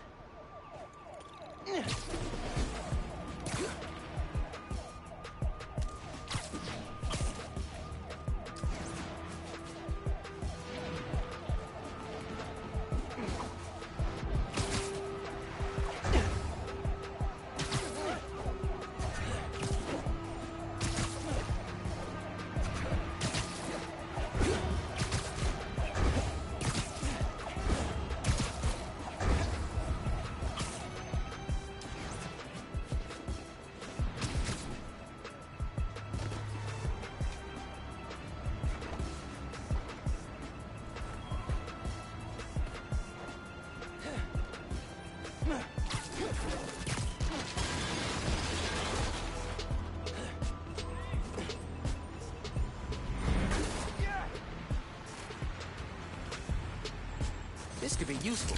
A: This could be useful.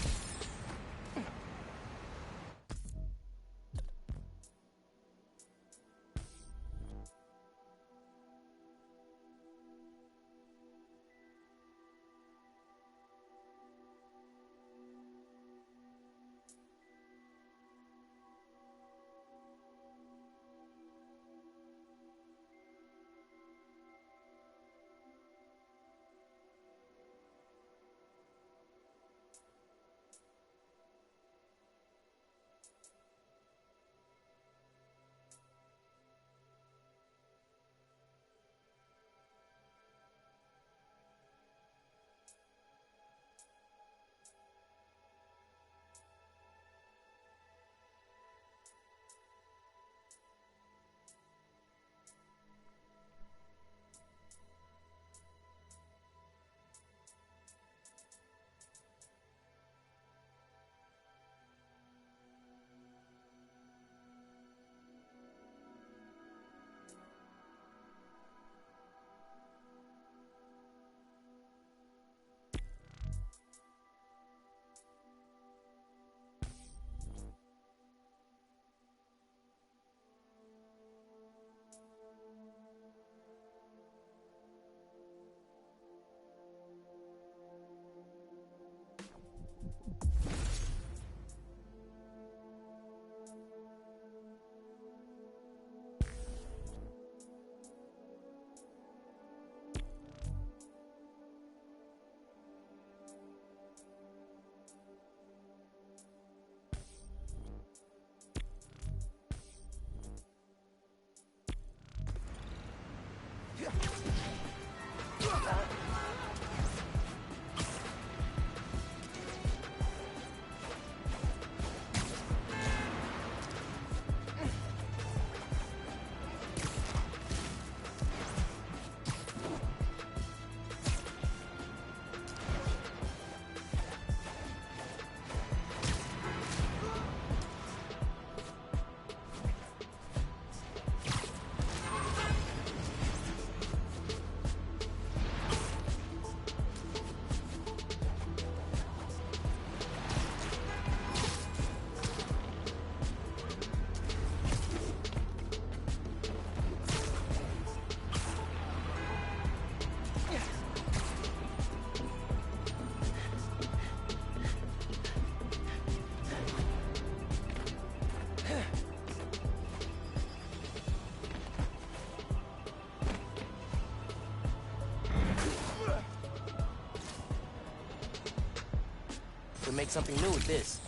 A: make something new with this.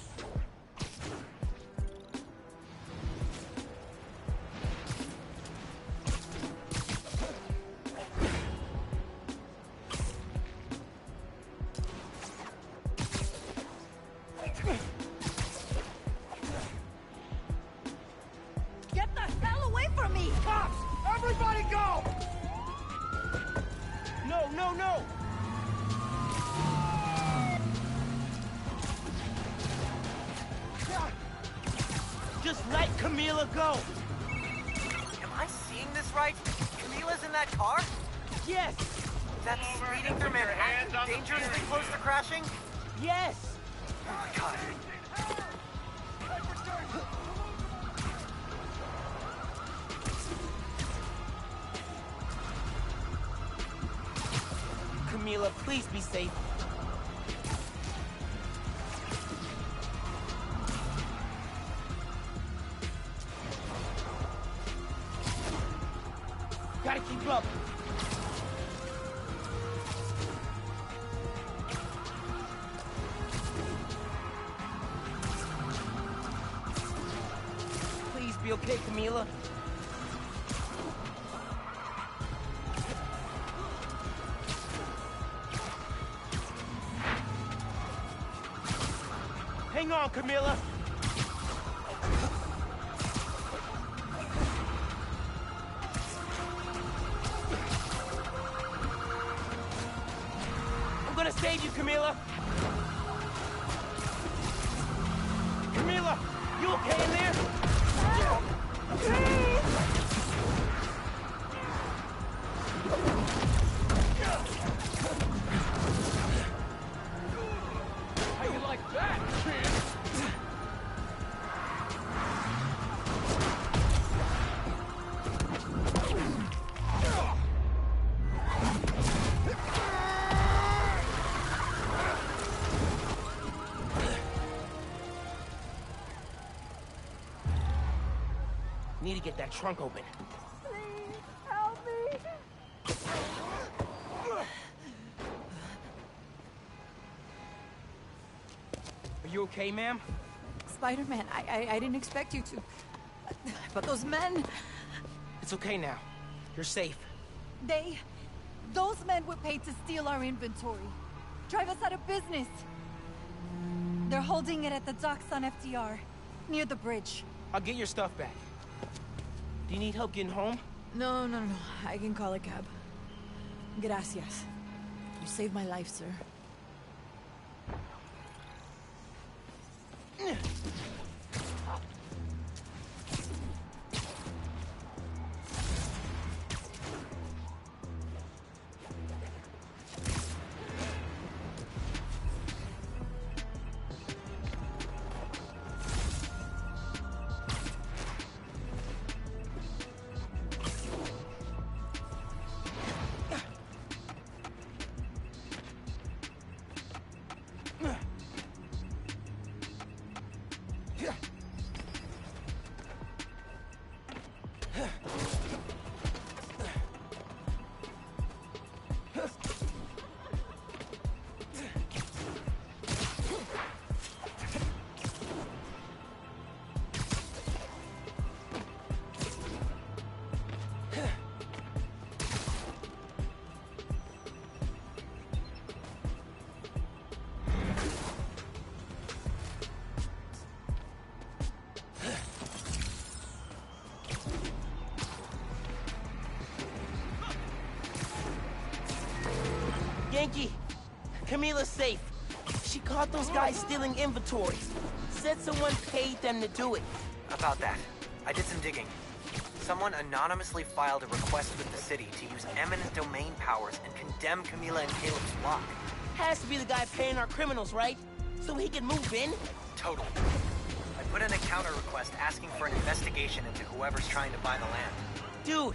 N: Get the hell away from me!
L: Cops! Everybody go!
A: No, no, no! Just let Camila go!
K: Am I seeing this right? Camila's in that car?
A: Yes!
K: That's speeding through Manhattan, dangerously close to crashing?
A: Yes!
K: Oh my god.
A: Camila, please be safe. Gotta keep up. Please be okay, Camila. Hang on, Camila. I'm gonna save you, Camila. Camila, you okay in there?
M: How you like that, kid?
A: Need to get that trunk open.
N: Please, help me!
A: Are you okay, ma'am?
N: Spider-Man, I didn't expect you to... But those men...
A: It's okay now. You're safe.
N: Those men were paid to steal our inventory. Drive us out of business. They're holding it at the docks on FDR, near the bridge.
A: I'll get your stuff back. Do you need help getting home?
N: No. I can call a cab. Gracias. You saved my life, sir.
A: Yankee, Camila's safe. She caught those guys stealing inventories. Said someone paid them to do it.
K: About that, I did some digging. Someone anonymously filed a request with the city to use eminent domain powers and condemn Camila and Caleb's flock.
A: Has to be the guy paying our criminals, right? So he can move in?
K: Totally. I put in a counter request asking for an investigation into whoever's trying to buy the land.
A: Dude,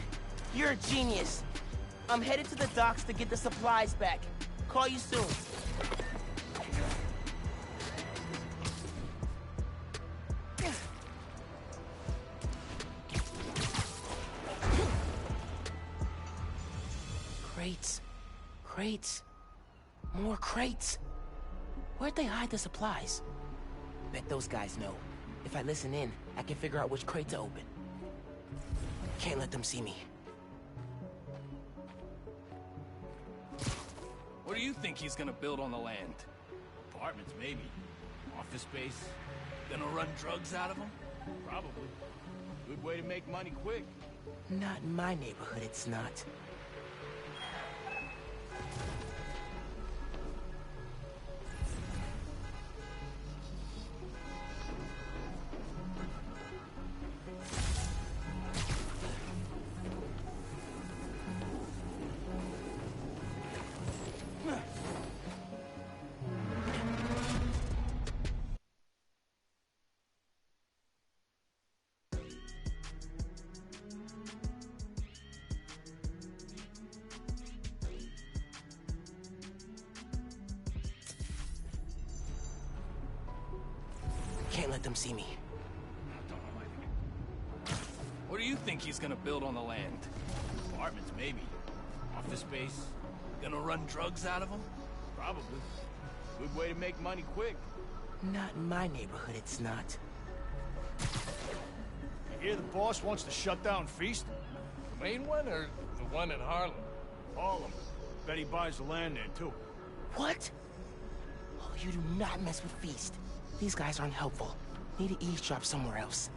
A: you're a genius. I'm headed to the docks to get the supplies back. Call you soon. Crates. Crates. More crates. Where'd they hide the supplies? Bet those guys know. If I listen in, I can figure out which crate to open. Can't let them see me.
F: What do you think he's gonna build on the land?
M: Apartments, maybe. Office space.
F: Gonna run drugs out of them?
M: Probably. Good way to make money quick.
A: Not in my neighborhood, it's not. Can't let them see me.
F: What do you think he's gonna build on the land?
M: Apartments, maybe. Office space.
F: Gonna run drugs out of them?
M: Probably. Good way to make money quick.
A: Not in my neighborhood, it's not.
D: You hear the boss wants to shut down Feast?
M: The main one or the one in Harlem?
D: Harlem. Bet he buys the land there, too.
A: What? Oh, you do not mess with Feast. These guys aren't helpful. Need to eavesdrop somewhere else.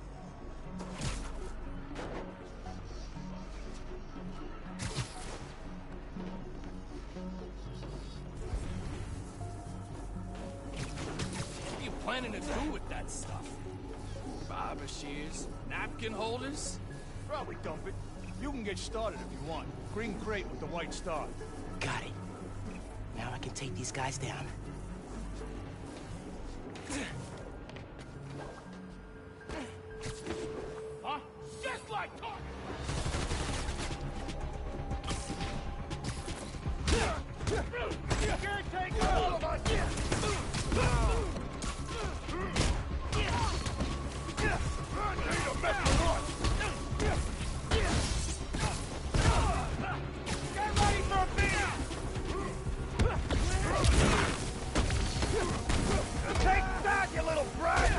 F: What are you planning to do with that stuff? Barber shears? Napkin holders?
D: Probably dump it. You can get started if you want. Green crate with the white star.
A: Got it. Now I can take these guys down.
M: Huh? Just like talk! You can't take all of us! Get ready for a beat! Take that, you little brat!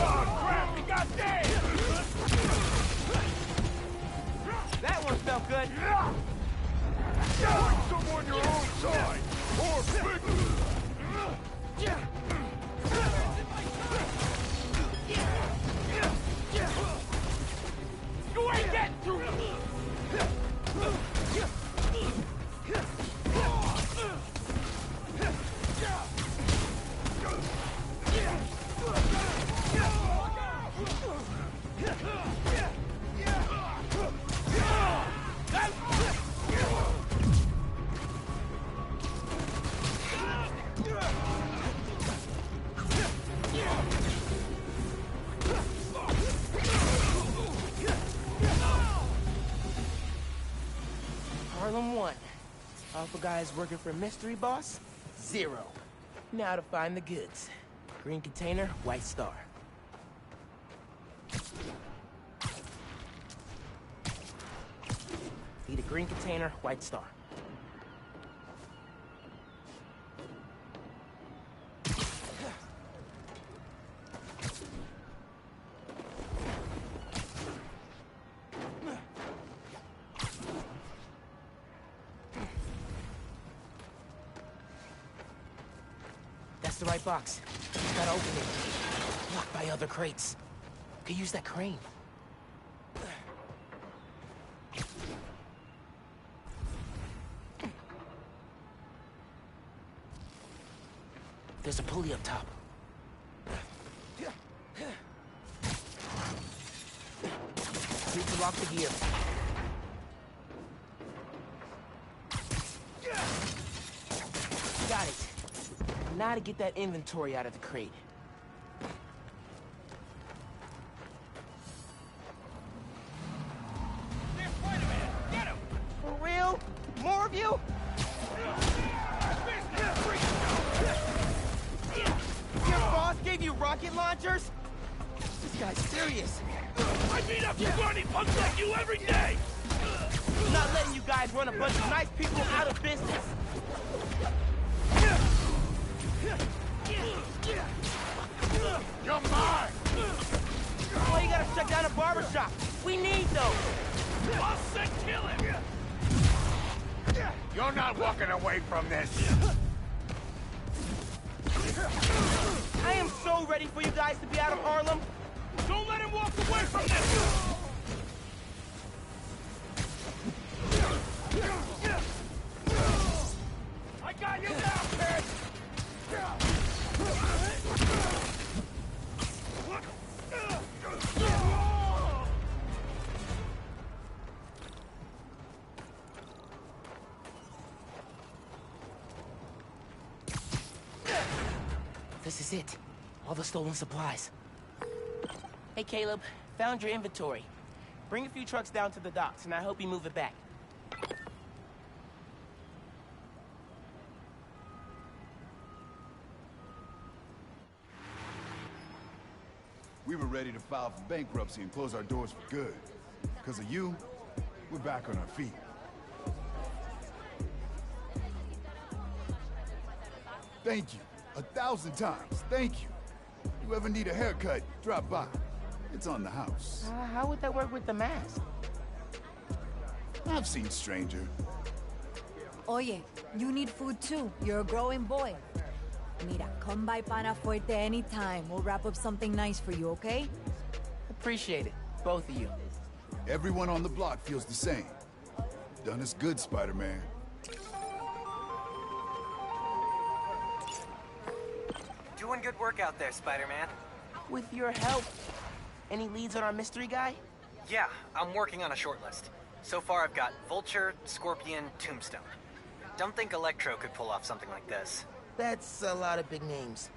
M: Oh, crap! He got dead!
K: That one felt good.
P: Find someone your own side, or bigger!
M: You ain't getting through!
A: Harlem 1. Alpha guys working for mystery boss? 0. Now to find the goods. Green container, white star. Need a green container, white star. That's the right box. Gotta open it. Blocked by other crates. Could use that crane. There's a pulley up top. Need to lock the gear. Got it. Now to get that inventory out of the crate.
M: Get him!
A: For real? More of you? Your boss gave you rocket launchers? This guy's serious.
F: I beat up scrawny punks like you every day!
A: I'm not letting you guys run a bunch of nice people out of business.
D: You're mine!
A: Why you gotta shut down a barbershop? We need those!
F: I'll set kill him!
D: You're not walking away from this!
A: I am so ready for you guys to be out of Harlem.
F: Don't let him walk away from this! I got you now, kid!
A: This is it. All the stolen supplies. Hey, Caleb. Found your inventory. Bring a few trucks down to the docks, and I hope you move it back.
P: We were ready to file for bankruptcy and close our doors for good. Because of you, we're back on our feet. Thank you. 1,000 times. Thank you. You ever need a haircut, drop by. It's on the house.
A: How would that work with the mask?
P: I've seen stranger.
N: Oye, you need food too. You're a growing boy. Mira, come by Pana Fuerte anytime. We'll wrap up something nice for you, okay?
A: Appreciate it, both of you.
P: Everyone on the block feels the same. Done us good, Spider-Man.
K: Doing good work out there, Spider-Man.
A: With your help. Any leads on our mystery guy?
K: Yeah, I'm working on a short list. So far I've got Vulture, Scorpion, Tombstone. Don't think Electro could pull off something like this.
A: That's a lot of big names.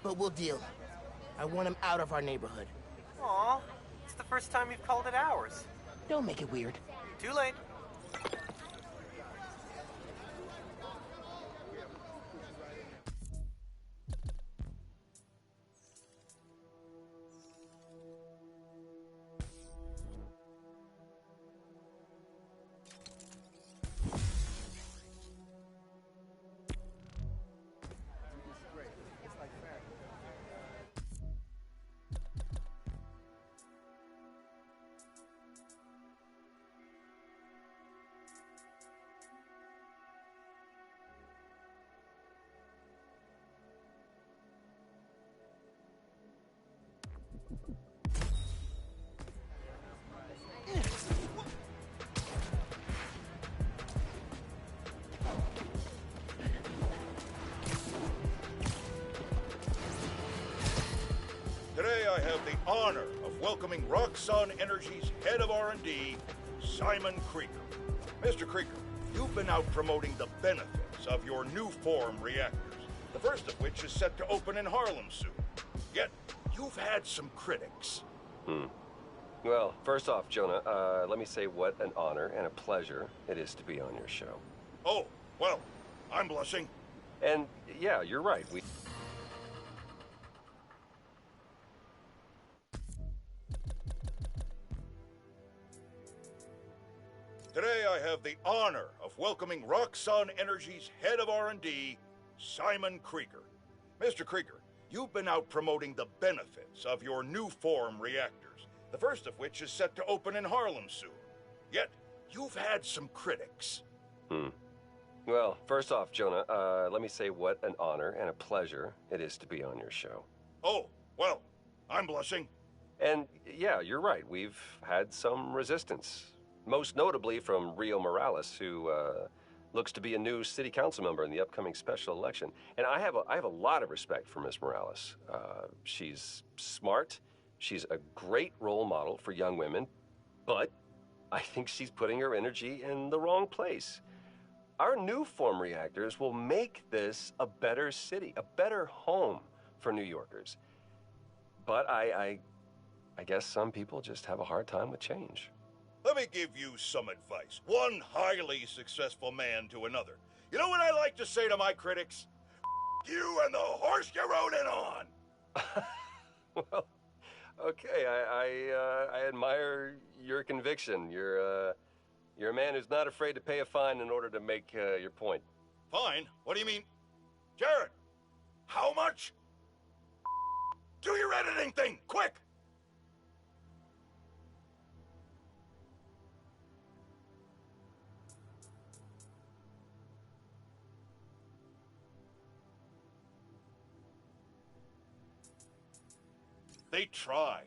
A: But we'll deal. I want him out of our neighborhood.
K: Aw, it's the first time you've called it ours.
A: Don't make it weird.
K: Too late.
E: Today I have the honor of welcoming Roxxon Energy's head of R&D, Simon Krieger. Mr. Krieger, you've been out promoting the benefits of your new form reactors, the first of which is set to open in Harlem soon. Yet, you've had some critics.
I: Well, first off, Jonah, let me say what an honor and a pleasure it is to be on your show.
E: Oh, well, I'm blushing.
I: And yeah, you're right.
E: Today I have the honor of welcoming Roxxon Energy's head of R&D, Simon Krieger. Mr. Krieger, you've been out promoting the benefits of your new form reactors, the first of which is set to open in Harlem soon. Yet, you've had some critics.
I: Well, first off, Jonah, let me say what an honor and a pleasure it is to be on your show.
E: Oh, well, I'm blushing.
I: And yeah, you're right. We've had some resistance. Most notably from Rio Morales, who looks to be a new city council member in the upcoming special election. And I have a lot of respect for Miss Morales. She's smart. She's a great role model for young women. But I think she's putting her energy in the wrong place. Our new form reactors will make this a better city, a better home for New Yorkers. But I guess some people just have a hard time with change.
E: Let me give you some advice. One highly successful man to another. You know what I like to say to my critics? You and the horse you rode in on!
I: Well, Okay, I admire your conviction. You're a man who's not afraid to pay a fine in order to make your point.
E: Fine? What do you mean? Jared, how much? Do your editing thing, quick! They tried.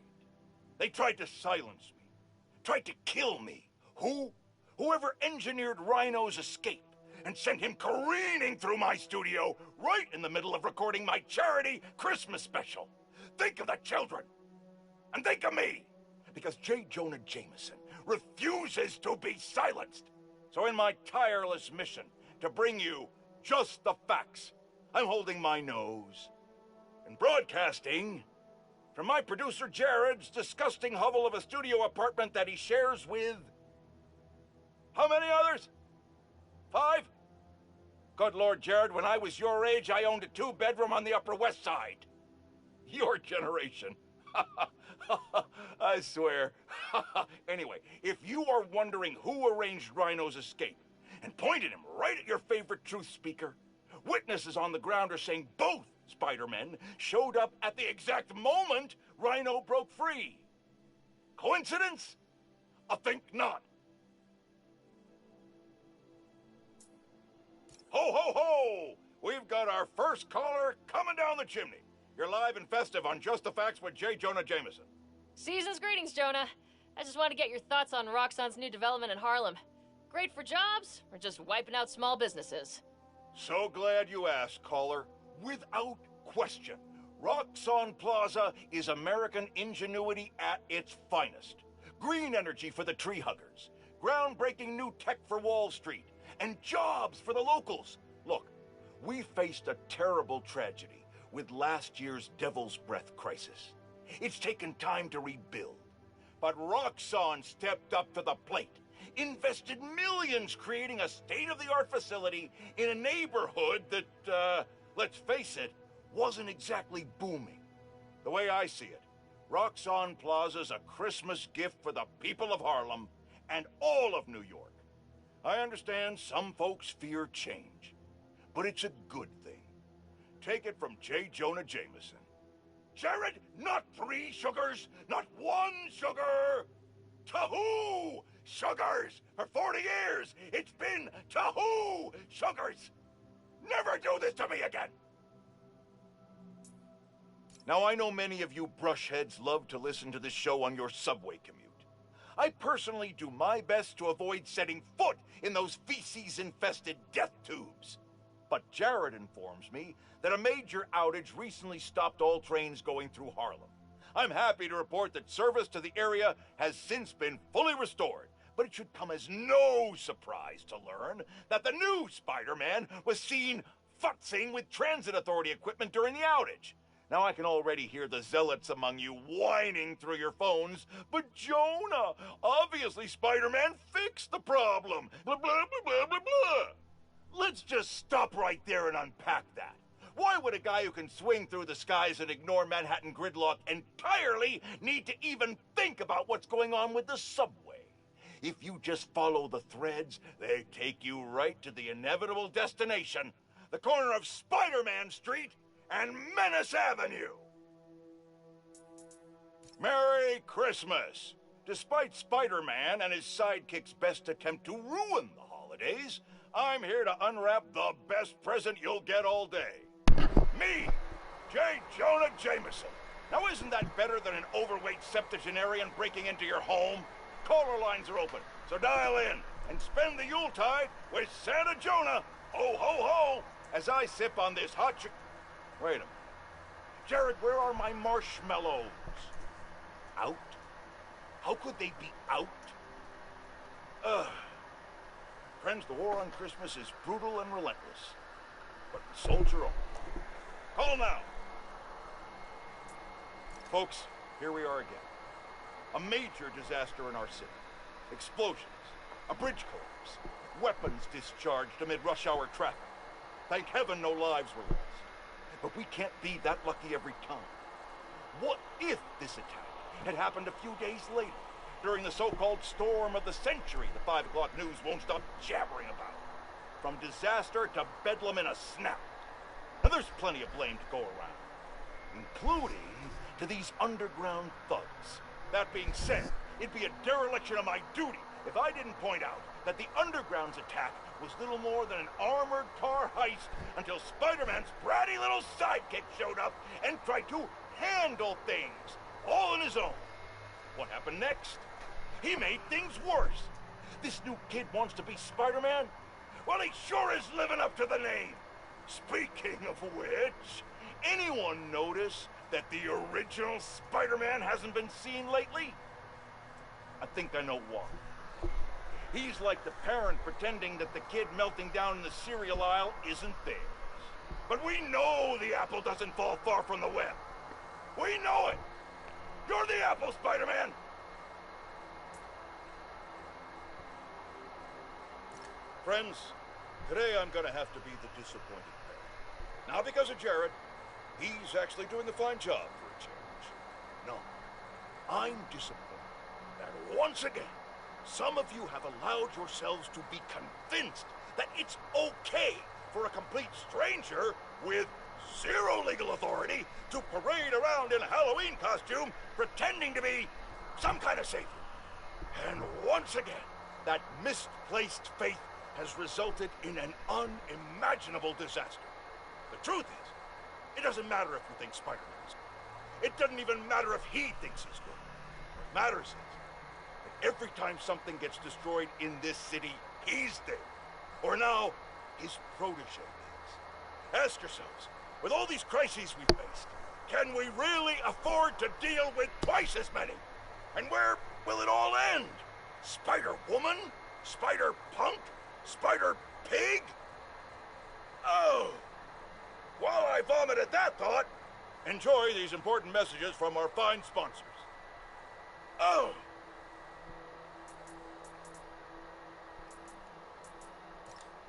E: They tried to silence me. Tried to kill me. Who? Whoever engineered Rhino's escape and sent him careening through my studio right in the middle of recording my charity Christmas special. Think of the children. And think of me. Because J. Jonah Jameson refuses to be silenced. So in my tireless mission to bring you just the facts, I'm holding my nose. And broadcasting from my producer Jared's disgusting hovel of a studio apartment that he shares with... how many others? 5? Good Lord, Jared, when I was your age, I owned a 2-bedroom on the Upper West Side. Your generation. I swear. Anyway, if you are wondering who arranged Rhino's escape and pointed him right at your favorite truth speaker, witnesses on the ground are saying both Spider-Men showed up at the exact moment Rhino broke free. Coincidence? I think not. Ho, ho, ho! We've got our first caller coming down the chimney. You're live and festive on Just the Facts with J. Jonah Jameson.
Q: Season's greetings, Jonah. I just want to get your thoughts on Roxxon's new development in Harlem. Great for jobs, or just wiping out small businesses?
E: So glad you asked, caller. Without question, Roxxon Plaza is American ingenuity at its finest. Green energy for the tree huggers, groundbreaking new tech for Wall Street, and jobs for the locals. Look, we faced a terrible tragedy with last year's Devil's Breath crisis. It's taken time to rebuild. But Roxxon stepped up to the plate, invested millions creating a state-of-the-art facility in a neighborhood that, let's face it, wasn't exactly booming. The way I see it, Roxxon Plaza's a Christmas gift for the people of Harlem and all of New York. I understand some folks fear change, but it's a good thing. Take it from J. Jonah Jameson. Jared, not 3 sugars, not 1 sugar! Tahoo! Sugars! For 40 years, it's been Tahoo! Sugars! Never do this to me again! Now, I know many of you brushheads love to listen to this show on your subway commute. I personally do my best to avoid setting foot in those feces-infested death tubes. But Jared informs me that a major outage recently stopped all trains going through Harlem. I'm happy to report that service to the area has since been fully restored, but it should come as no surprise to learn that the new Spider-Man was seen futzing with transit authority equipment during the outage. Now I can already hear the zealots among you whining through your phones, but Jonah, obviously Spider-Man fixed the problem. Blah, blah, blah, blah, blah, blah. Let's just stop right there and unpack that. Why would a guy who can swing through the skies and ignore Manhattan gridlock entirely need to even think about what's going on with the subway? If you just follow the threads, they take you right to the inevitable destination, the corner of Spider-Man Street and Menace Avenue. Merry Christmas! Despite Spider-Man and his sidekick's best attempt to ruin the holidays, I'm here to unwrap the best present you'll get all day. Me, J. Jonah Jameson. Now isn't that better than an overweight septuagenarian breaking into your home? Caller lines are open, so dial in and spend the Yuletide with Santa Jonah, ho ho ho, as I sip on this hot Wait a minute. Jared, where are my marshmallows? Out? How could they be out? Friends, the war on Christmas is brutal and relentless. But soldier on. Call now. Folks, here we are again. A major disaster in our city. Explosions, a bridge collapse, weapons discharged amid rush hour traffic. Thank heaven no lives were lost. But we can't be that lucky every time. What if this attack It happened a few days later, during the so-called storm of the century the 5 o'clock news won't stop jabbering about. From disaster to bedlam in a snap. And there's plenty of blame to go around, including to these underground thugs. That being said, it'd be a dereliction of my duty if I didn't point out that the Underground's attack was little more than an armored car heist until Spider-Man's bratty little sidekick showed up and tried to handle things, all on his own. What happened next? He made things worse. This new kid wants to be Spider-Man? Well, he sure is living up to the name. Speaking of which, anyone notice that the original Spider-Man hasn't been seen lately? I think I know why. He's like the parent pretending that the kid melting down in the cereal aisle isn't theirs. But we know the apple doesn't fall far from the web. We know it. You're the apple, Spider-Man. Friends, today I'm gonna have to be the disappointed parent. Not because of Jared. He's actually doing a fine job for a change. No, I'm disappointed that once again, some of you have allowed yourselves to be convinced that it's okay for a complete stranger with zero legal authority to parade around in a Halloween costume pretending to be some kind of savior. And once again, that misplaced faith has resulted in an unimaginable disaster. The truth is, it doesn't matter if you think Spider-Man is good. It doesn't even matter if he thinks he's good. What matters is that every time something gets destroyed in this city, he's there. Or now, his protege is. Ask yourselves, with all these crises we've faced, can we really afford to deal with twice as many? And where will it all end? Spider-Woman? Spider-Punk? Spider-Pig? Oh! While I vomited that thought, enjoy these important messages from our fine sponsors. Oh!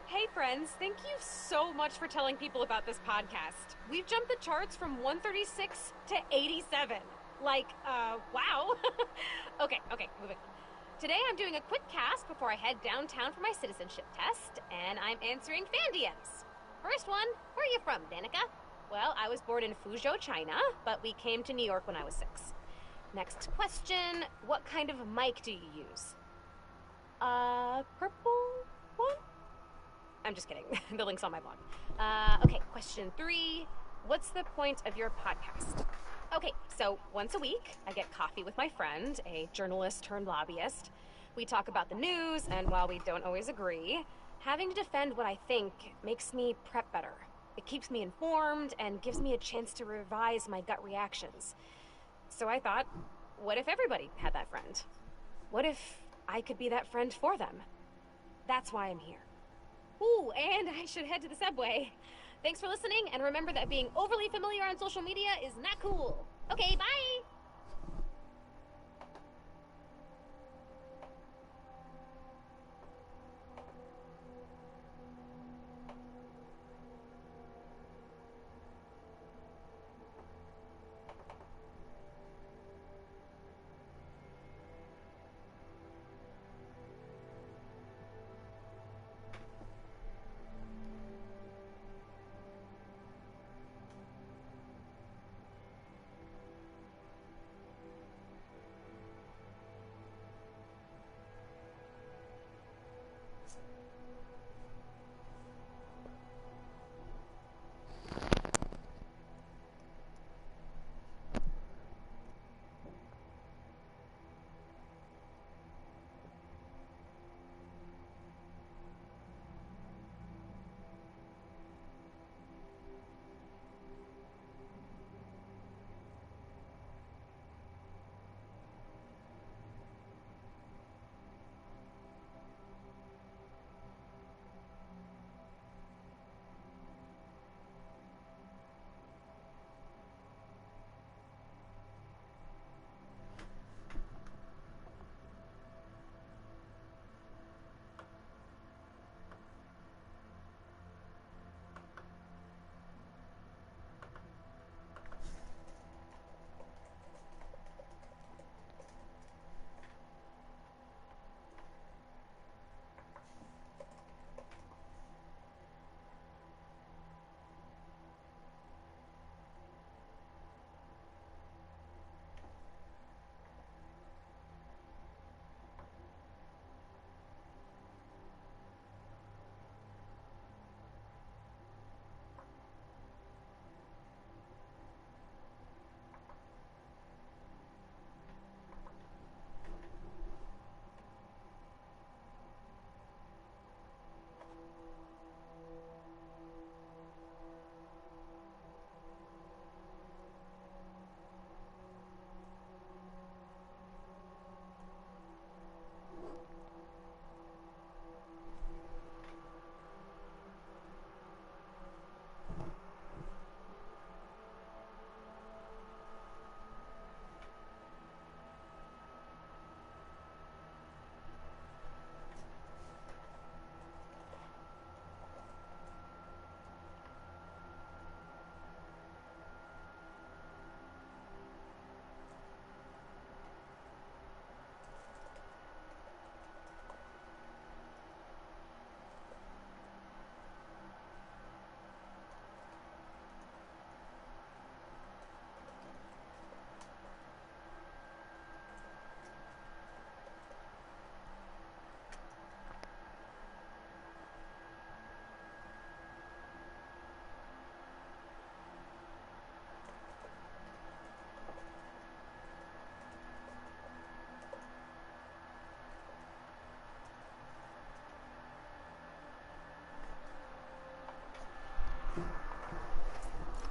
C: Hey friends, thank you so much for telling people about this podcast. We've jumped the charts from 136 to 87. Wow. Okay, moving on. Today I'm doing a quick cast before I head downtown for my citizenship test, and I'm answering fan DMs. First one, where are you from, Danica? Well, I was born in Fuzhou, China, but we came to New York when I was 6. Next question, what kind of mic do you use? Purple one? I'm just kidding. The link's on my blog. Okay, question 3. What's the point of your podcast? Okay, so once a week, I get coffee with my friend, a journalist turned lobbyist. We talk about the news, and while we don't always agree, having to defend what I think makes me prep better. It keeps me informed and gives me a chance to revise my gut reactions. So I thought, what if everybody had that friend? What if I could be that friend for them? That's why I'm here. Ooh, and I should head to the subway. Thanks for listening, and remember that being overly familiar on social media is not cool. Okay, bye!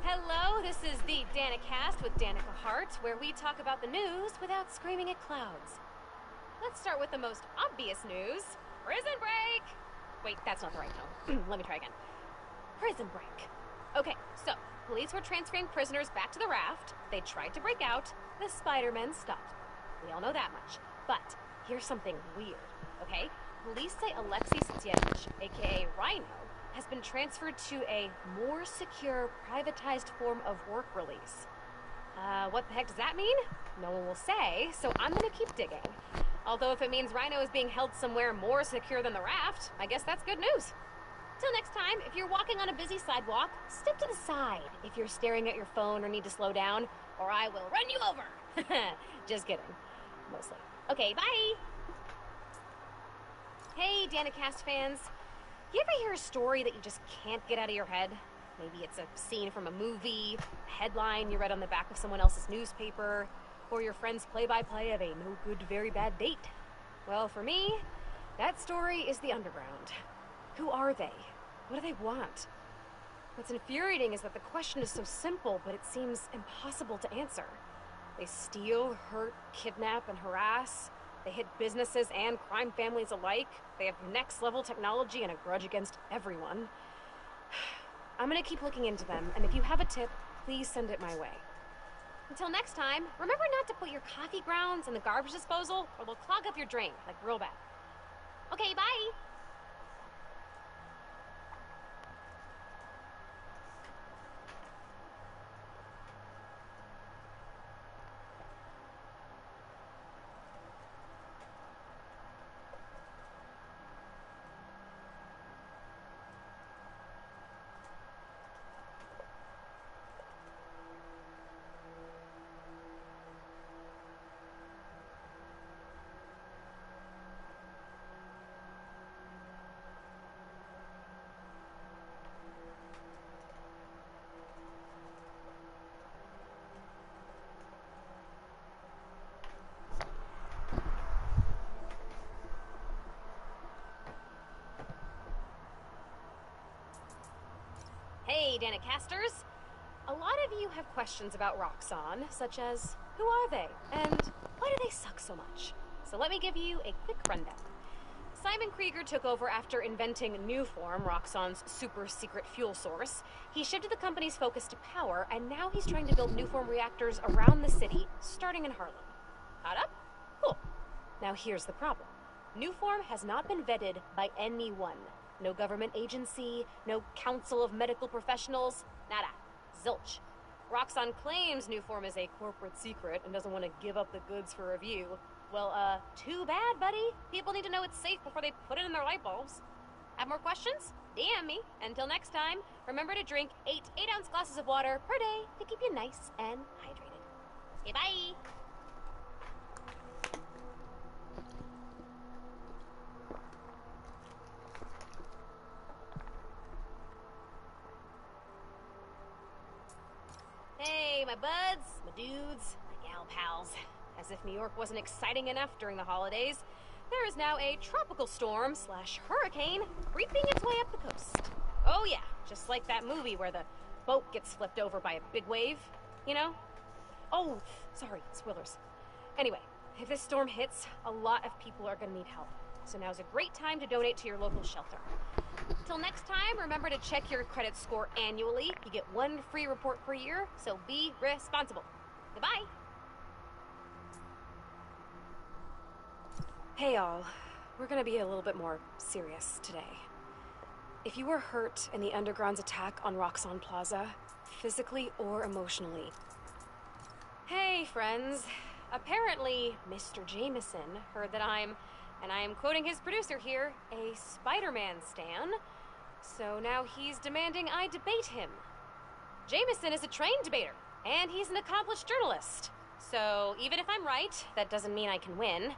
C: Hello, this is the Danicast with Danica Hart, where we talk about the news without screaming at clouds. Let's start with the most obvious news. Prison break! Wait, that's not the right tone. Let me try again. Prison break. Okay, so, police were transferring prisoners back to the raft. They tried to break out. The Spider-Men stopped. We all know that much. But here's something weird, okay? Police say Alexei Styenich, aka Rhino, has been transferred to a more secure, privatized form of work release. What the heck does that mean? No one will say, so I'm gonna keep digging. Although if it means Rhino is being held somewhere more secure than the raft, I guess that's good news. Till next time, if you're walking on a busy sidewalk, step to the side if you're staring at your phone or need to slow down, or I will run you over. Just kidding. Mostly. Okay, bye! Hey, Danicast fans. You ever hear a story that you just can't get out of your head? Maybe it's a scene from a movie, a headline you read on the back of someone else's newspaper, or your friend's play-by-play of a no-good, very bad date. Well, for me, that story is the underground. Who are they? What do they want? What's infuriating is that the question is so simple, but it seems impossible to answer. They steal, hurt, kidnap, and harass. They hit businesses and crime families alike. They have next-level technology and a grudge against everyone. I'm gonna keep looking into them, and if you have a tip, please send it my way. Until next time, remember not to put your coffee grounds in the garbage disposal, or they'll clog up your drain, like real bad. Okay, bye! Hey, Danicasters! A lot of you have questions about Roxxon, such as, who are they? And why do they suck so much? So let me give you a quick rundown. Simon Krieger took over after inventing Newform, Roxxon's super-secret fuel source. He shifted the company's focus to power, and now he's trying to build Newform reactors around the city, starting in Harlem. Caught up? Cool. Now here's the problem. Newform has not been vetted by anyone. No government agency, no council of medical professionals, nada. Zilch. Roxxon claims Newform is a corporate secret and doesn't want to give up the goods for review. Well, too bad, buddy. People need to know it's safe before they put it in their light bulbs. Have more questions? DM me. Until next time, remember to drink 8 8-ounce glasses of water per day to keep you nice and hydrated. Okay, bye! Hey, my buds, my dudes, my gal pals. As if New York wasn't exciting enough during the holidays, there is now a tropical storm / hurricane creeping its way up the coast. Oh yeah, just like that movie where the boat gets flipped over by a big wave, you know? Oh, sorry, spoilers. Anyway, if this storm hits, a lot of people are gonna need help. So now's a great time to donate to your local shelter. Till next time, remember to check your credit score annually. You get 1 free report per year, so be responsible. Goodbye. Hey all, we're gonna be a little bit more serious today. If you were hurt in the Underground's attack on Roxxon Plaza, physically or emotionally. Hey friends, apparently Mr. Jameson heard that I'm, and I am quoting his producer here, a Spider-Man stan. So now he's demanding I debate him. Jameson is a trained debater, and he's an accomplished journalist. So even if I'm right, that doesn't mean I can win.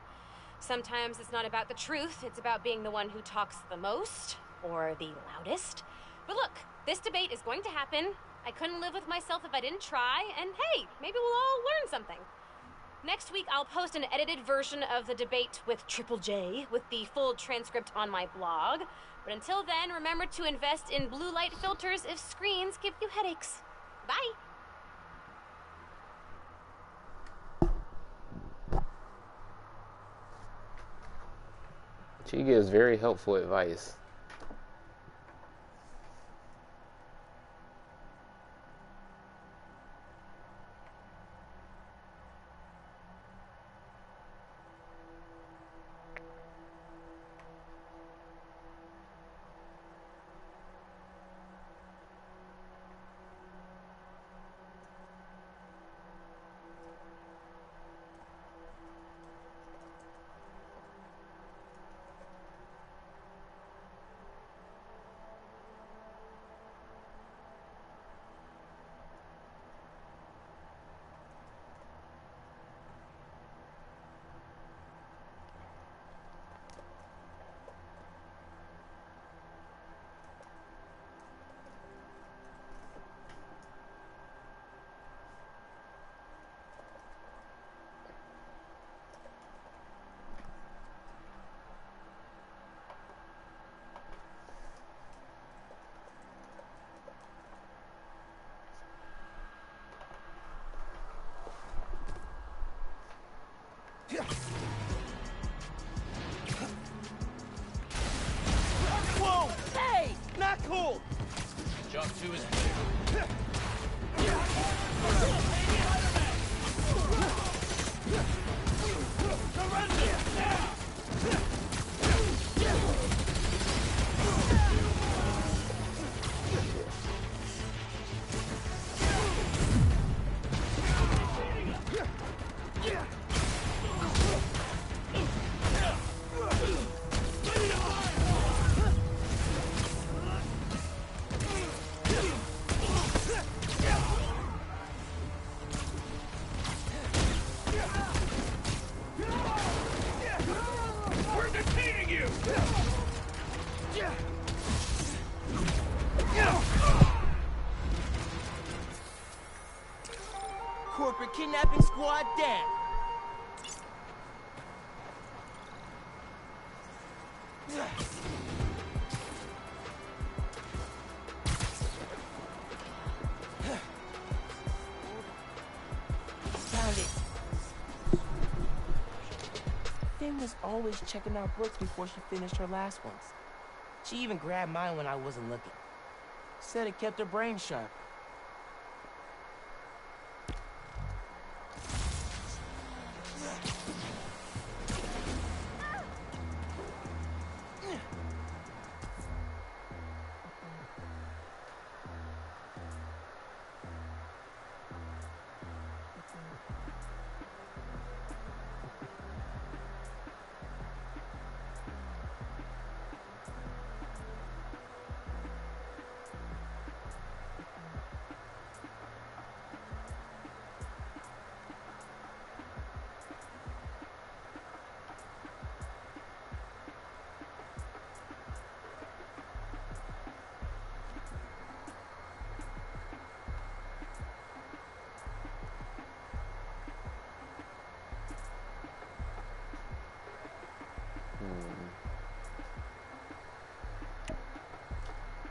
C: Sometimes it's not about the truth, it's about being the one who talks the most, or the loudest. But look, this debate is going to happen. I couldn't live with myself if I didn't try, and hey, maybe we'll all learn something. Next week, I'll post an edited version of the debate with Triple J with the full transcript on my blog. But until then, remember to invest in blue light filters if screens give you headaches. Bye!
B: She gives very helpful advice.
F: Whoa! Hey! Not cool! Job 2 is clear. Surrender! Now!
A: Corporate kidnapping squad down. Found it. Finn was always checking out books before she finished her last ones. She even grabbed mine when I wasn't looking. Said it kept her brain sharp.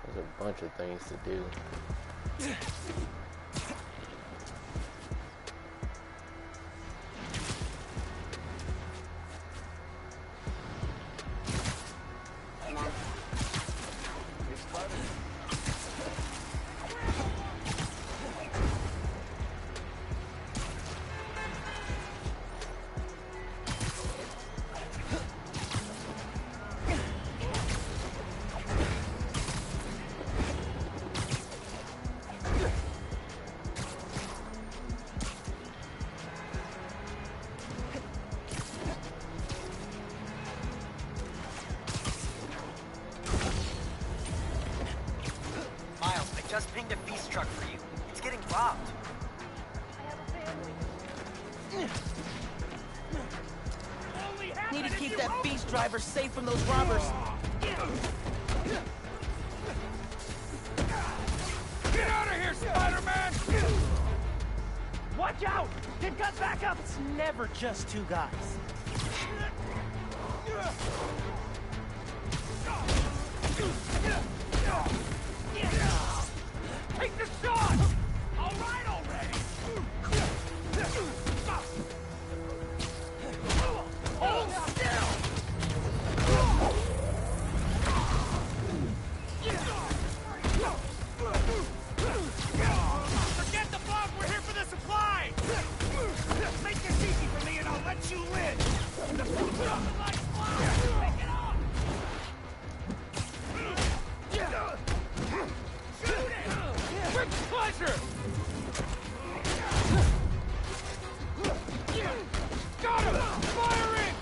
B: There's a bunch of things to do.
K: Just pinged a feast truck for you. It's getting robbed.
A: Need to keep that beast driver safe from those robbers.
D: Get out of here, Spider-Man!
F: What?
A: Watch out! They've got backup! It's never just two guys.
F: Take the shot! All right already! Hold still! Forget the bug! We're here for the supply! Make this easy for me and I'll let you live! Nothing like fire! Take it off! Shoot it! With pleasure! Got him! Firing!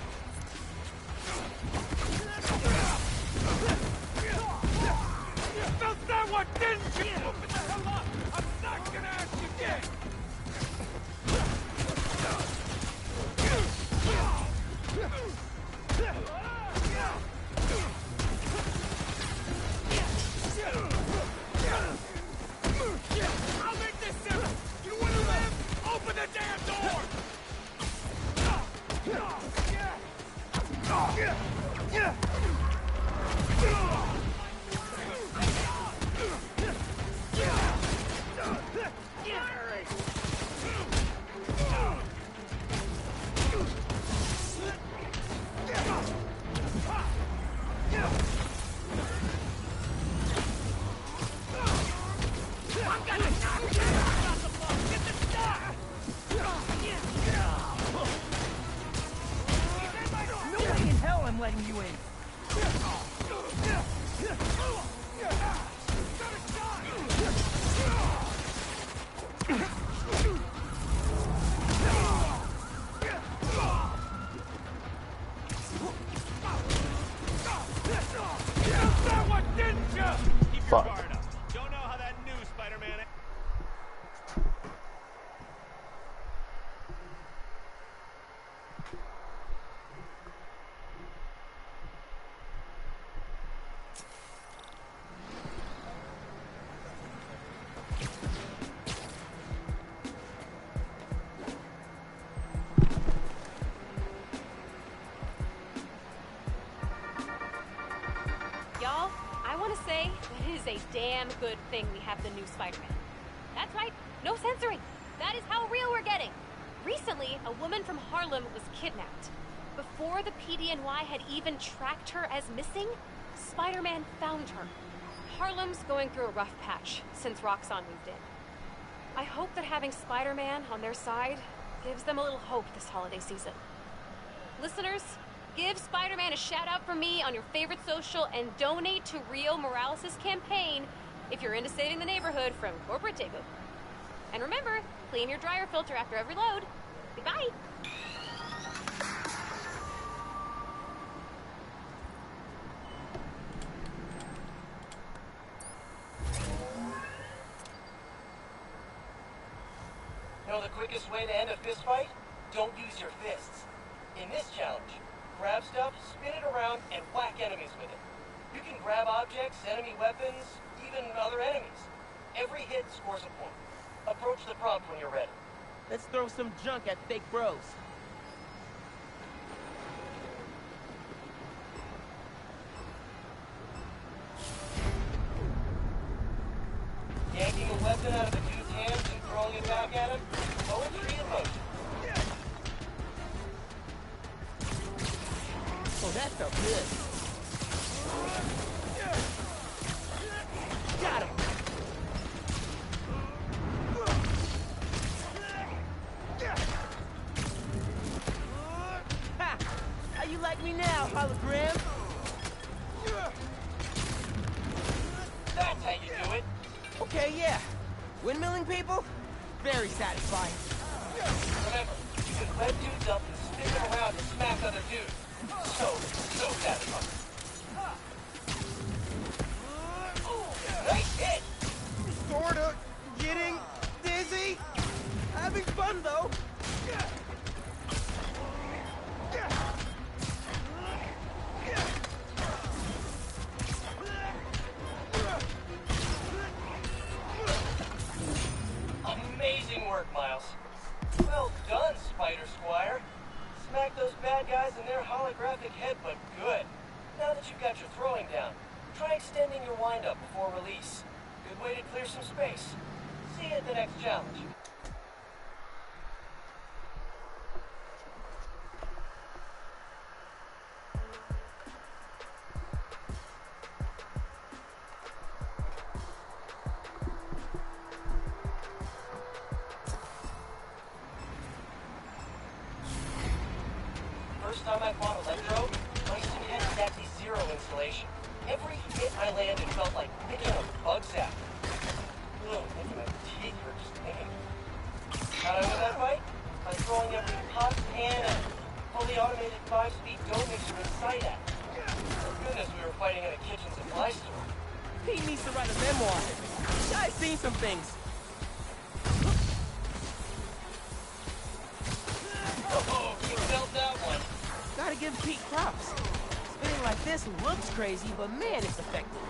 F: Felt that one, didn't you? Open the hell up! I'm not gonna ask you again! I'll make this simple! You wanna live? Open the damn door!
A: No way in hell I'm letting you in.
F: That one, didn't you? Keep your
B: Fuck.
F: guard up. Don't know how that new Spider-Man...
C: Y'all, I want to say that it is a damn good thing we have the new Spider-Man. That's right, no censoring. That is how real we're getting. Recently, a woman from Harlem was kidnapped. Before the PDNY had even tracked her as missing, Spider-Man found her. Harlem's going through a rough patch since Roxxon moved in. I hope that having Spider-Man on their side gives them a little hope this holiday season. Listeners, give Spider-Man a shout out from me on your favorite social and donate to Rio Morales' campaign if you're into saving the neighborhood from corporate takeover. And remember, clean your dryer filter after every load. Goodbye.
R: Know the quickest way to end a fist fight? Don't use your fists. In this challenge, grab stuff, spin it around, and whack enemies with it. You can grab objects, enemy weapons, even other enemies. Every hit scores a point. Approach the prompt when you're ready.
A: Let's throw some junk at fake bros.
R: Yanking a weapon out of a dude's hands and throwing it back at him? Poetry in motion.
A: Oh, that felt good. Got him. Ha! How you like me now, hologram?
R: That's how you do it.
A: Okay, yeah. Windmilling people? Very satisfying.
R: Remember, you can web dudes up and spin them around and smack other dudes. So satisfying. Nice hit!
A: Sorta. Getting dizzy. Having fun, though.
R: Amazing work, Miles. Well done, Spider Squire. Smack those bad guys in their holographic headbutt good. Now that you've got your throwing down, try extending your windup before release. Good way to clear some space. See you at the next challenge. First time I bought Electro, Winston had exactly 0 installation. Every hit I landed felt like picking a bug zap. Ugh, making my teeth hurt just thinking. How'd I win that fight? By throwing every pot, pan, and fully automated 5-speed dough mixer in sight at. Thank goodness we were fighting in a kitchen supply store.
A: He needs to write a memoir. I've seen some things.
R: Oh, you felt that one.
A: Gotta give Pete props. Spinning like this looks crazy, but man, it's effective.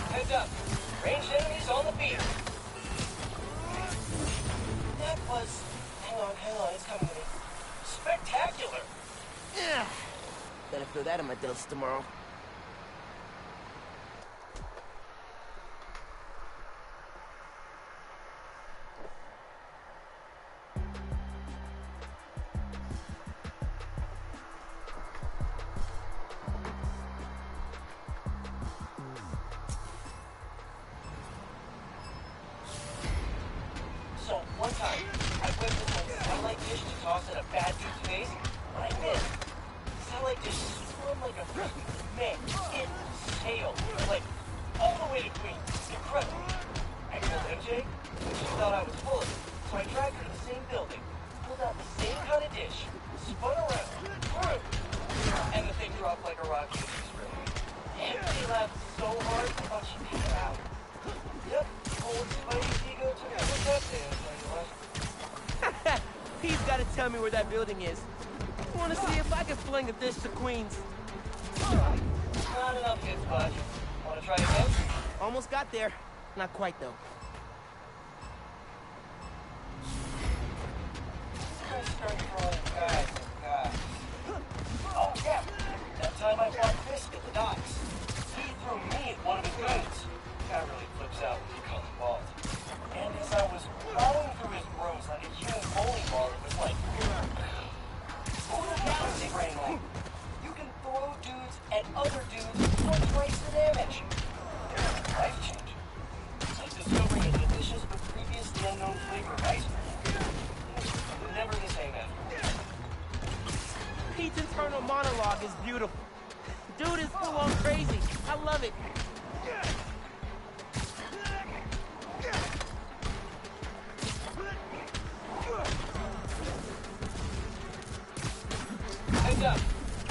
R: Heads up. Ranged enemies on the field. That was... Hang on, it's coming to me. Spectacular!
A: Yeah. Better throw that in my dose tomorrow.
R: So, one time, I whipped this old satellite dish to toss at a bad dude's face, but I missed. The satellite dish spun like a frisbee. Man, it sailed, like, all the way to Queens. Incredible. I told MJ, and she thought I was full of it, so I dragged her to the same building, pulled out the same kind of dish, spun around, threw, and the thing dropped like a rock into the screen. MJ laughed so hard, I thought she'd pick it out. Yep, old Spidey's ego took a hit that day, I'll tell you what.
A: He's gotta tell me where that building is. I wanna see if I can fling a dish to Queens.
R: Not enough hits, bud. Wanna try again?
A: Almost got there. Not quite, though.
R: Let's start throwing guys and guys. Oh, yeah! That time I fought Fisk at the docks. He threw me at one of his goons. Guy really flips out when you call him bald. And as I was plowing through his rooms like a human bowling ball, it was like... Galaxy brain like. You can throw dudes at other dudes for twice the damage. Life changing. Like discovering a delicious but previously unknown flavor of ice cream. Never the same after.
A: Pete's internal monologue is beautiful. Dude is full on crazy. I love it.
R: Heads up.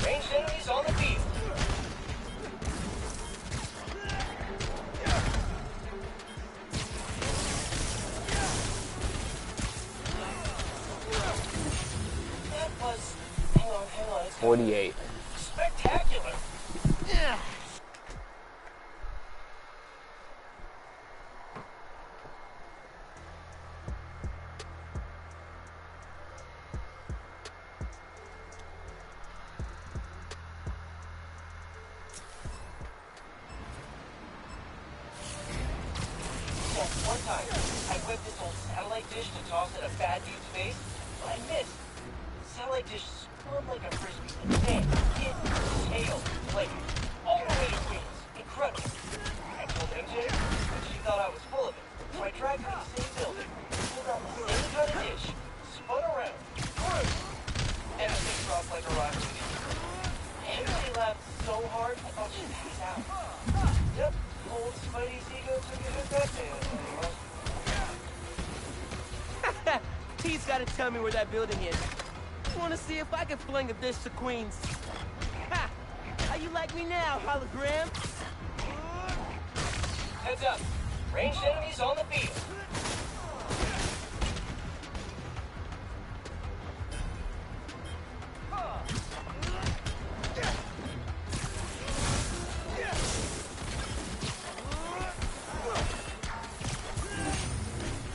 R: Ranged enemies on the field. That was... Hang on. It's
B: 48.
R: spectacular.
A: Yeah.
R: One time, I whipped this old satellite dish to toss at a bad dude's face, but I missed. The satellite dish spun like a frisbee, and man, it sailed, like, all the way to Queens. Incredible. I told MJ, and she thought I was full of it, so I dragged her to the same building, pulled out the same kind of dish, spun around, threw, and the thing dropped like a rock to the earth. MJ laughed so hard, I thought she'd pass out. Yep, old Spidey's ego took a hit that day, I'll tell you what.
A: Pete's gotta tell me where that building is. I wanna see if I can fling a dish to Queens. Ha! How you like me now, hologram?
R: Heads up. Ranged enemies on the field.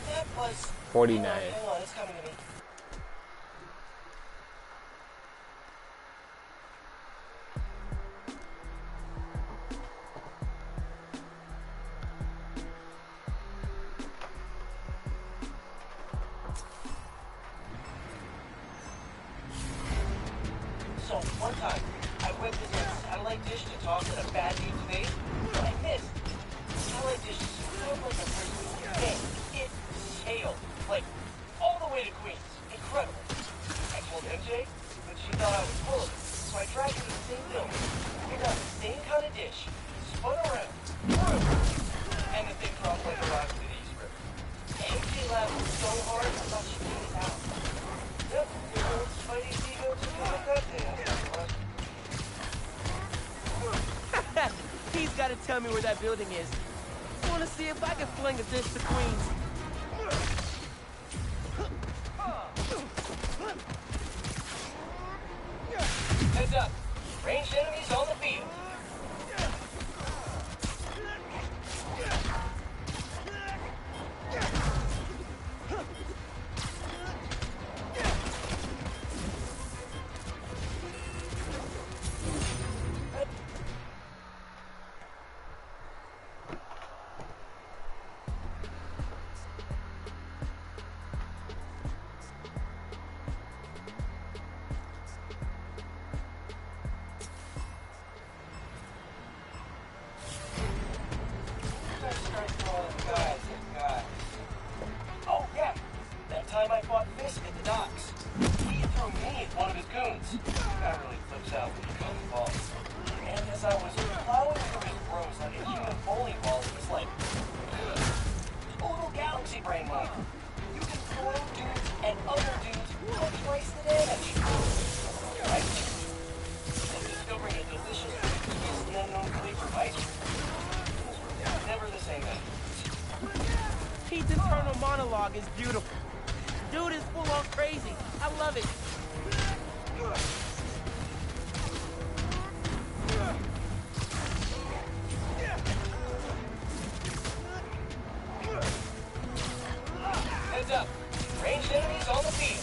R: That was
B: 49.
R: Hang on, it's coming to me. So, one time, I whipped this satellite dish to toss at a bad dude's face, but I missed. The satellite dish spun like a frisbee, and it sailed, like, all the way to Queens. Incredible. I told MJ, but she thought I was full of it, so I dragged her to the same building, picked out the same kind of dish, spun around, and the thing dropped like a rock to the East River. MJ laughed so hard, I thought she'd get it out. Yep, your old Spidey's ego took me like that day.
A: He's got to tell me where that building is. I want to see if I can fling a dish to Queens.
R: Heads up. Ranged enemies on the field. Oh, yeah. That time I fought Fisk at the docks. He threw me at one of his goons. That really flips out when you come involved. And as I was plowing through his bros like a human bowling ball, it was like total galaxy brain mode. You can throw dudes and other dudes for twice the damage. Right? And discovering a delicious twist in unknown flavor of ice cream. Never the same man.
A: Pete's internal monologue is beautiful. Dude is full on crazy. I love it.
R: Heads up. Ranged enemies on the field.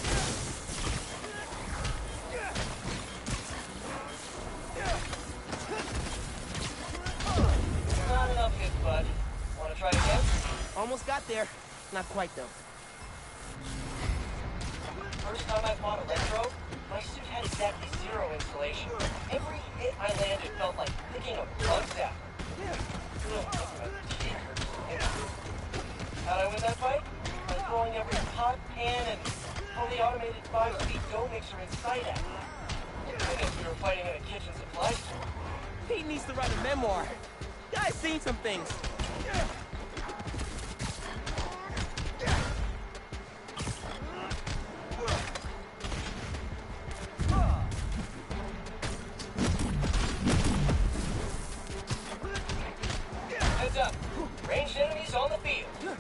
R: Not enough hits, bud. Want to try again?
A: Almost got there. Not quite, though.
R: First time I fought Electro, my suit had exactly 0 insulation. Every hit I landed felt like picking a bug zapper. How'd I win that fight? By throwing every pot, pan, and fully automated 5-speed dough mixer in sight at me. I guess we were fighting in a kitchen supply store.
A: Pete needs to write a memoir. Guy's seen some things.
R: Heads up. Ranged enemies on the field.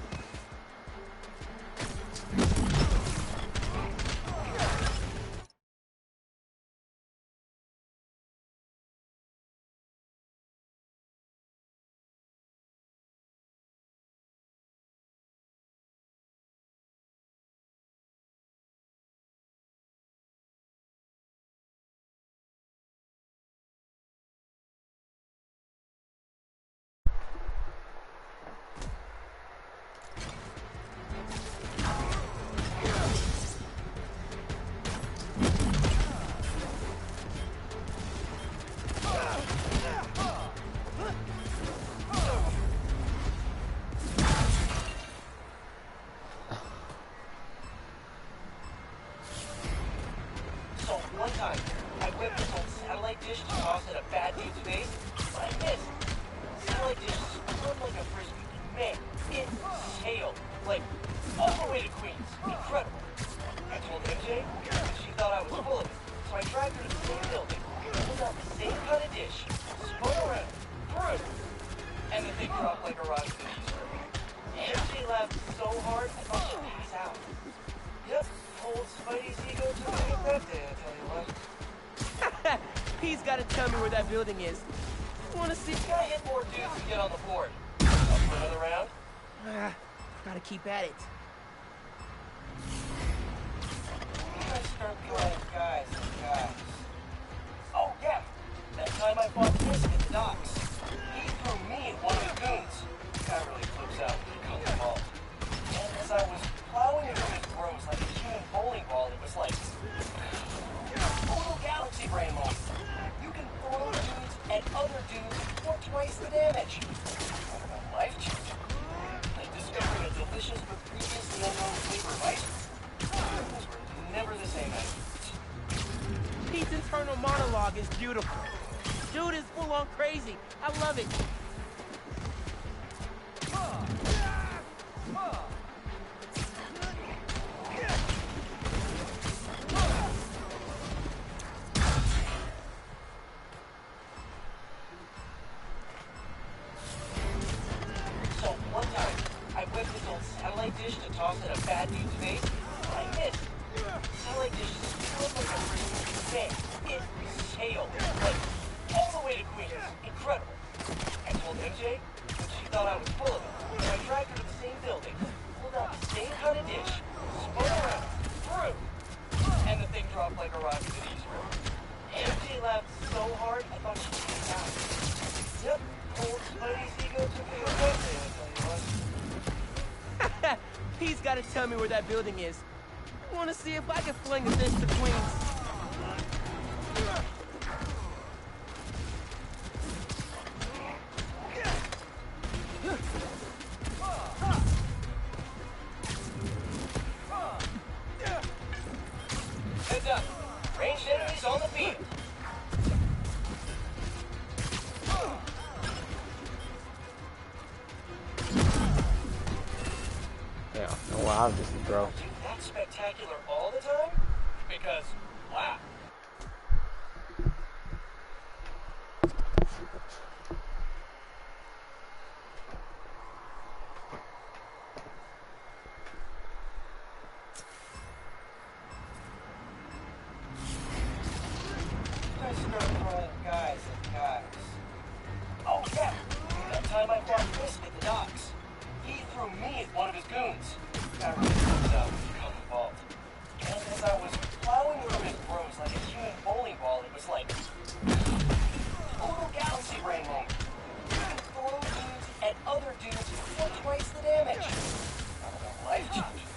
R: dish to toss at a bad dude's face, but I missed. Satellite dish spun like a frisbee. Man, it sailed, like, all the way to Queens. Incredible. I told MJ, but she thought I was full of it, so I dragged her to the same building, pulled out the same kind of dish, spun around, threw, and the thing dropped like a rock to the East River. so hard, I thought she'd pass out. Yep, old Spidey's ego took a hit that day, I tell you what.
A: He's gotta tell me where that building is. I wanna see...
R: Gotta hit more dudes to get on the board. Up for another round?
A: Gotta keep at it.
R: Let's start throwing guys and guys. Oh, yeah. That time I fought Fisk at the docks. He threw me at one of his goons. Guy really flips out when it comes to ball. And as I was plowing into his throws like a human bowling ball, it was like... total galaxy brain moment. You can throw dudes at other dudes for twice the damage. Life changing. Like discovering a delicious but previously unknown flavor of ice cream. Those were never the same afterwards.
A: Pete's internal monologue is beautiful. Dude is full on crazy. I love it.
R: So one time, I whipped this old satellite dish to toss at a bad dude's face, but I missed. Satellite dish spilled like a freaking fan. It sailed, like, all the way to Queens. Incredible. I told MJ, but she thought I was full of it. So I dragged her to the same building, pulled out the same kind of dish, spun around, threw, and the thing dropped like a rocket at East Road. MJ laughed so hard, I thought she'd pass out. Yep, old Spidey's ego took a hit that day, I tell you what.
A: He's gotta tell me where that building is. I wanna see if I can fling this to Queens.
R: Heads up. Ranged enemies on the field.
B: Yeah, no, obviously, bro.
R: That's spectacular all the time? Because, wow. Let's start throwing guys and guys. Oh, yeah. That time I fought Fisk at the docks. He threw me at one of his goons. Guy really flips out when you come involved. And as I was plowing through his throws like a human bowling ball, it was like... total galaxy brain moment. You can throw dudes at other dudes for twice the damage. Life changing.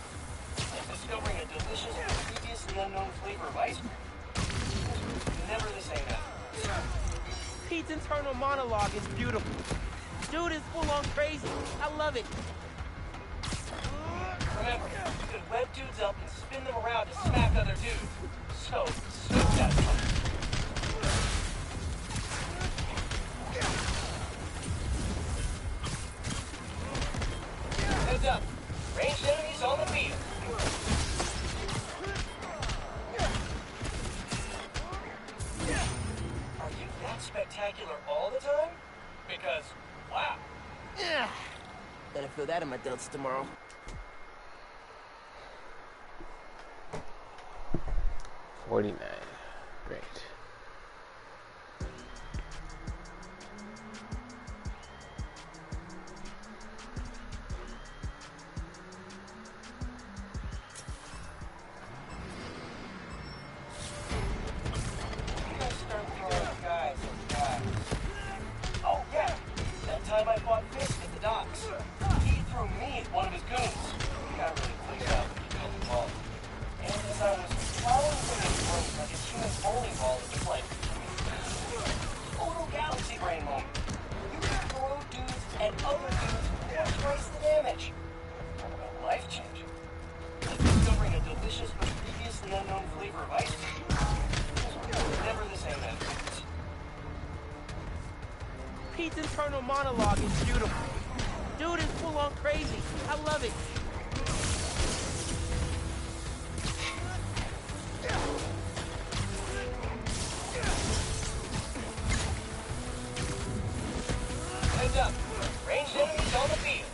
R: Like discovering a delicious but previously unknown flavor of ice cream. Never the same afterwards.
A: Pete's internal monologue is beautiful. Dude is full on crazy. I love it.
R: Remember, you can web dudes up and spin them around to smack other dudes. So satisfying. Heads up. Ranged enemies on the field. Are you that spectacular all the time? Because, wow.
A: Yeah. Better feel that in my delts tomorrow.
B: $49. Great.
R: Let's start throwing guys and guys. Oh, yeah. That time I fought Fisk at the docks. He threw me at one of his goons. Guy really flips out when you come involved. And as I was plowing through his throat like a human bowling ball, it was like... total galaxy brain moment. You can throw dudes at other dudes for twice the damage. Life changing. Like discovering a delicious but previously unknown flavor of ice cream. Never the same afterwards.
A: Pete's internal monologue is beautiful. Dude is full on crazy. I love it.
R: Heads up. Ranged enemies on the field.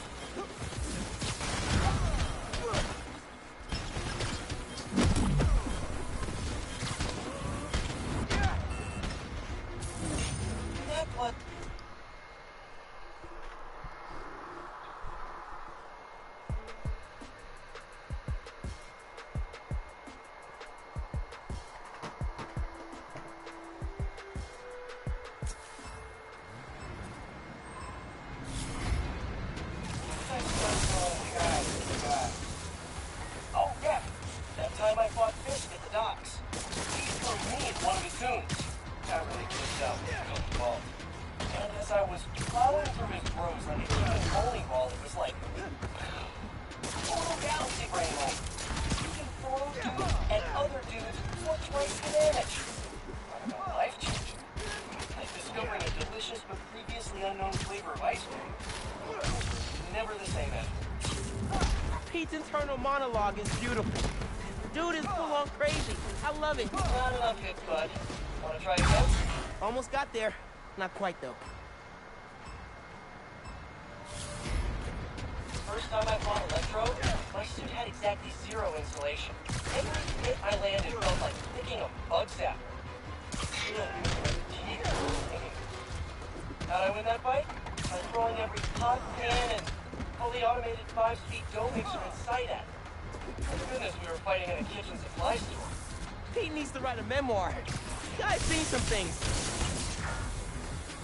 R: I was plowing through his bros like a human bowling ball, it was like... total galaxy brain hole. You can throw dudes at other dudes for twice the damage. Life-changing. Like discovering a delicious but previously unknown flavor of ice cream. Never the same after.
A: Pete's internal monologue is beautiful. Dude is full on crazy. I love it.
R: Not enough hits, bud. Wanna try again?
A: Almost got there. Not quite, though.
R: First time I fought Electro, my suit had exactly 0 insulation. Every hit I landed felt like picking a bug zap. How'd I win that fight? By throwing every pot, pan, and fully automated 5-speed dough mixer in sight at. Thank goodness we were fighting in a kitchen supply store.
A: Pete needs to write a memoir. Guy's seen some things.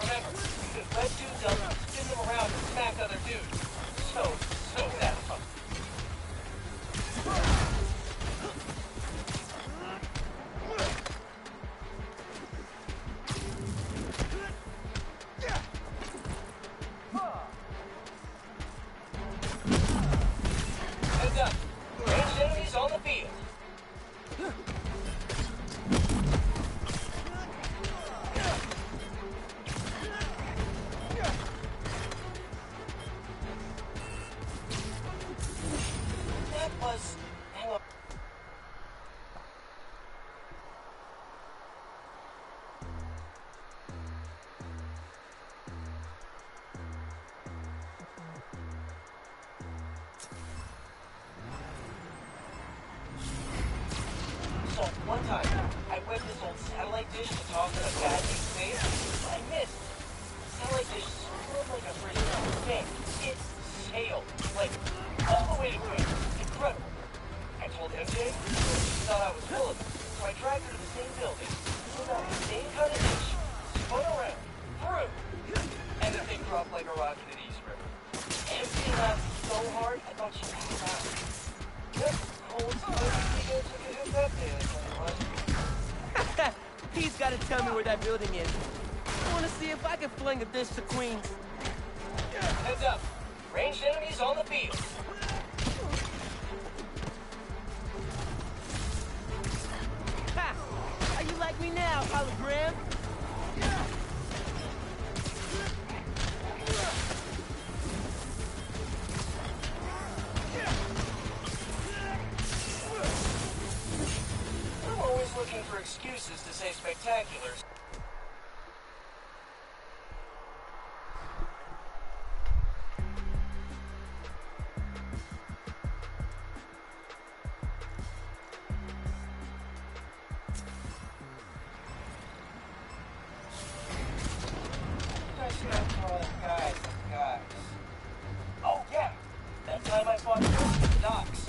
R: Remember, you can let dudes up, spin them around, and smack other dudes. So satisfying. Heads up. Ranged enemies on the field. That was... hang on. So, one time, I webbed this old satellite dish to toss in a bad dude's face, but I missed. The satellite dish swirled like a freaking thing. It sailed, like, all the way to Queen. Incredible. I told MJ, she thought I was full of it, so I dragged her to the same building, pulled out the same kind of dish, spun around, threw, and the thing dropped like a rocket at East River. MJ laughed so hard, I thought she passed out. Yep, cold spicy chicken took a hit that day, that's what it was.
A: Pete's got to tell me where that building is. I want to see if I can fling a dish to Queens.
R: Heads up. Ranged enemies on the field.
A: Ha! How you like me now, hologram?
R: I'm always looking for excuses to say spectaculars. Oh, yeah. That time I fought Chris at the docks.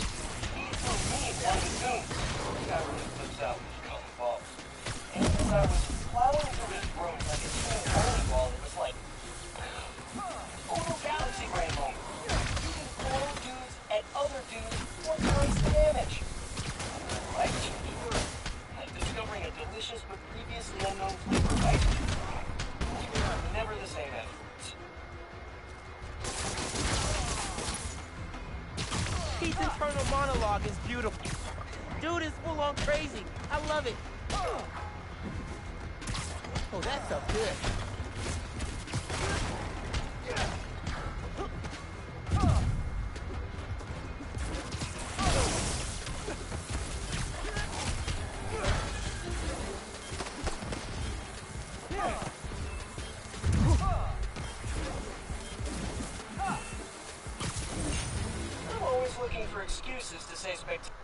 R: He threw me one of the goons. The guy really flips out when you call him balls. And as I was plowing through his room like a human bowling ball, it was like... total galaxy brain hole. You can throw dudes at other dudes for twice the damage. Life-changing. Like discovering a delicious but previously unknown flavor of ice cream. Never the same afterwards.
A: Pete's internal monologue is beautiful. Dude is full on crazy. I love it. Oh, that felt good.
R: I'm always looking for excuses to say spectacular.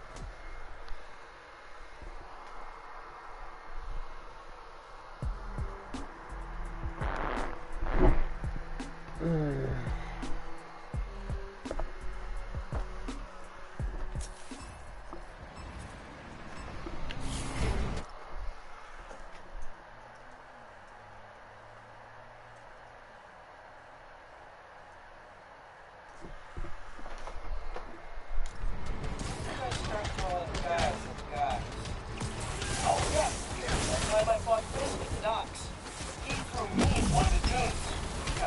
R: Oh yeah, that time I fought Chris at the docks. He threw me one of the goons. The guy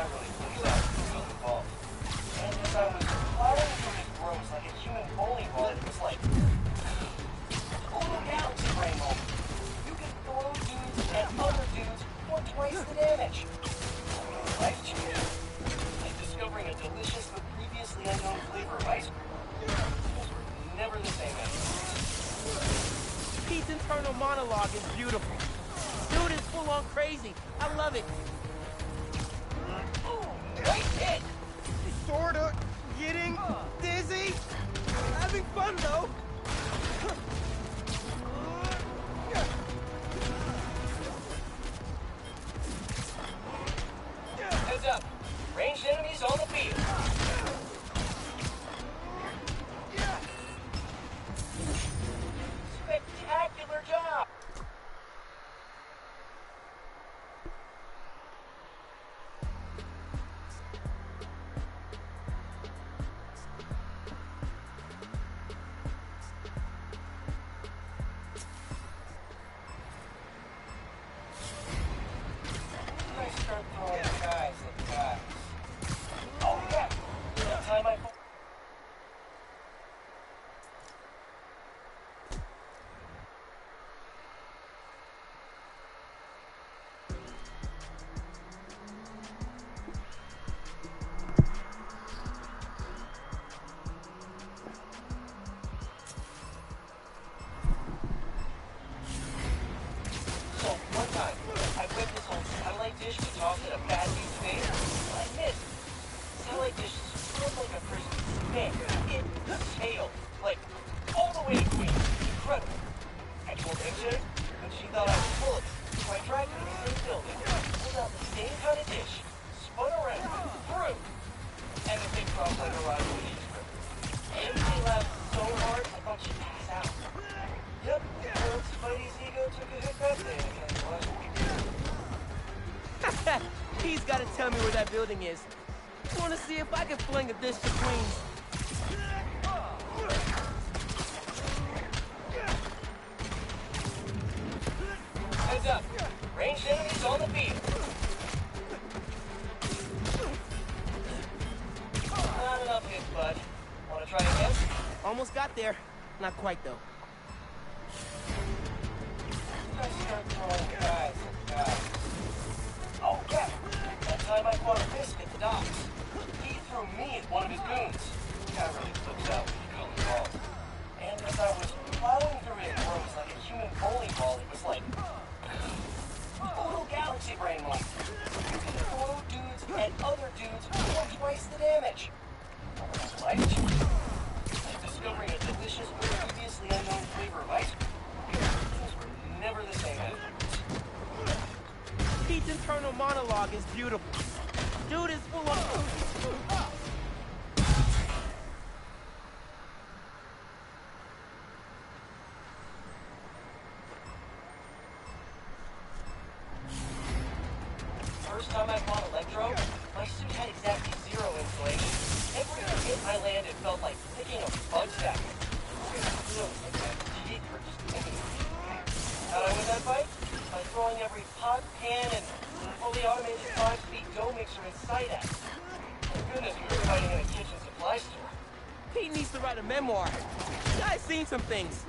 R: delicious but previously unknown flavor of ice cream. Never the same afterwards.
A: Pete's internal monologue is beautiful. Dude is full on crazy. I love it.
R: Right hit!
A: Sorta getting dizzy. Having fun though.
R: Heads up. Ranged enemies on the field. Spectacular job! I start throwing guys at guys. Oh yeah! That time I... So, one time, I whipped this old satellite dish to toss at a bad dude's face, but I missed. Satellite dish smelled like a frisbee. Man, it tailed, like, all the way to Queens. Incredible. I told MJ, but she thought I was full of it, so I dragged her to the same building, pulled out the same kind of dish, spun around, threw, and the thing dropped like a rock with each grip. MJ laughed so hard, I thought she'd pass out. Yep, old Spidey's ego took a hiccup there, I tell you what.
A: He's gotta tell me where that building is. I wanna see if I can fling a dish to Queens.
R: Heads up. Ranged enemies on the field. Not enough hits, bud. Wanna try again?
A: Almost got there. Not quite though.
R: I start throwing guys at guys. Oh yeah! That time I fought a risk at the docks. He threw me at one of his goons. Guy really flips out when you call him wrong. And as I was plowing through his rooms like a human bowling ball, it was like... total galaxy brain moment. You can throw dudes at other dudes for twice the damage. Life changing. Like discovering a delicious but previously unknown flavor of ice cream. Things were never the same afterwards.
A: Pete's internal monologue is beautiful. Dude is full of...
R: First time I fought Electro, my suit had exactly 0 insulation. Every hit I landed felt like picking a bug stack. Teeth were just thinking. How'd I win that fight? By throwing every pot, pan, and fully automated 5-speed dough mixer in sight at. Thank goodness we were fighting in a kitchen supply store.
A: Pete needs to write a memoir. Guy's seen some things.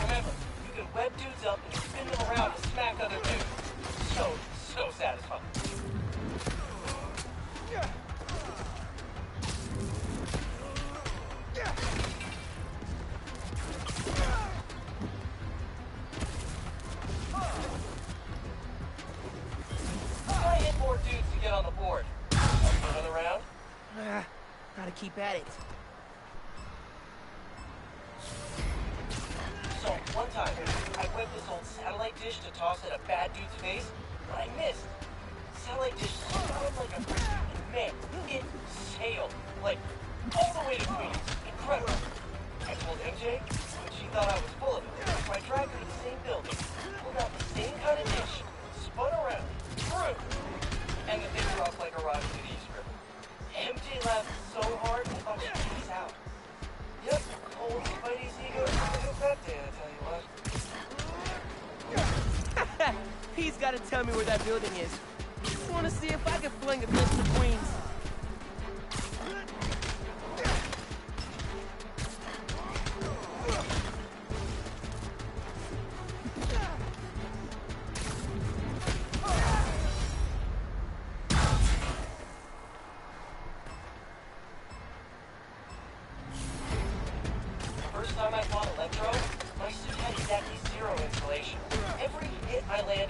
R: Remember, you can web dudes up and spin them around to smack other dudes. So satisfying. I hit more dudes to get on the board. Up for another round?
A: Gotta keep at it.
R: So, one time, I whipped this old satellite dish to toss at a bad dude's face, but I missed. Satellite dish sounded like a frisbee, and man, it sailed, like, all the way to Queens. Incredible. I told MJ, but she thought I was full of it, so I dragged her to the same building, pulled out the same kind of dish, spun around, threw, and the thing dropped like a rock to the East River. MJ laughed so hard, I thought she'd pass out. Yep, old Spidey's ego took a hiccup there, I tell you what.
A: He's gotta tell me where that building is. I wanna see if I can fling a dish to Queens.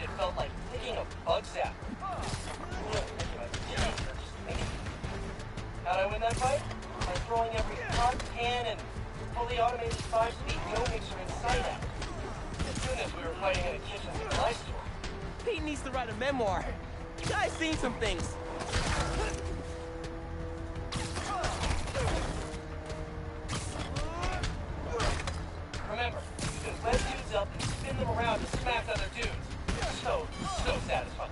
R: land, it felt like licking a bug zap. How'd I win that fight? By throwing every pot, pan, and fully automated 5-speed dough mixer in sight at. As soon as we were fighting in a kitchen supply store.
A: Pete needs to write a memoir. Guy's seen some things.
R: Remember, you can web dudes up and spin them around to smack other dudes. So satisfying.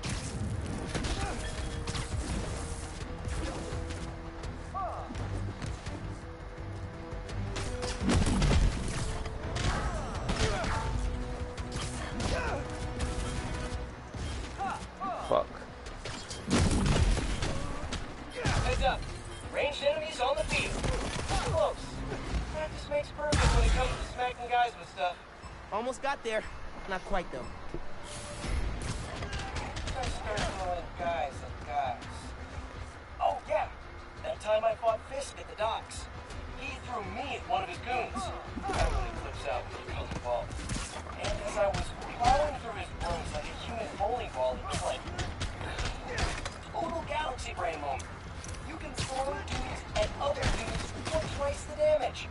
B: Fuck.
R: Heads up. Ranged enemies on the field. Close. Practice makes perfect when it comes to smacking guys with stuff.
A: Almost got there. Not quite, though.
R: Let's start throwing guys at guys. Oh, yeah. That time I fought Fisk at the docks. He threw me at one of his goons. That really flips out when you come involved. And as I was plowing through his rooms like a human bowling ball, it was like... total galaxy brain moment. You can throw dudes at other dudes for twice the damage.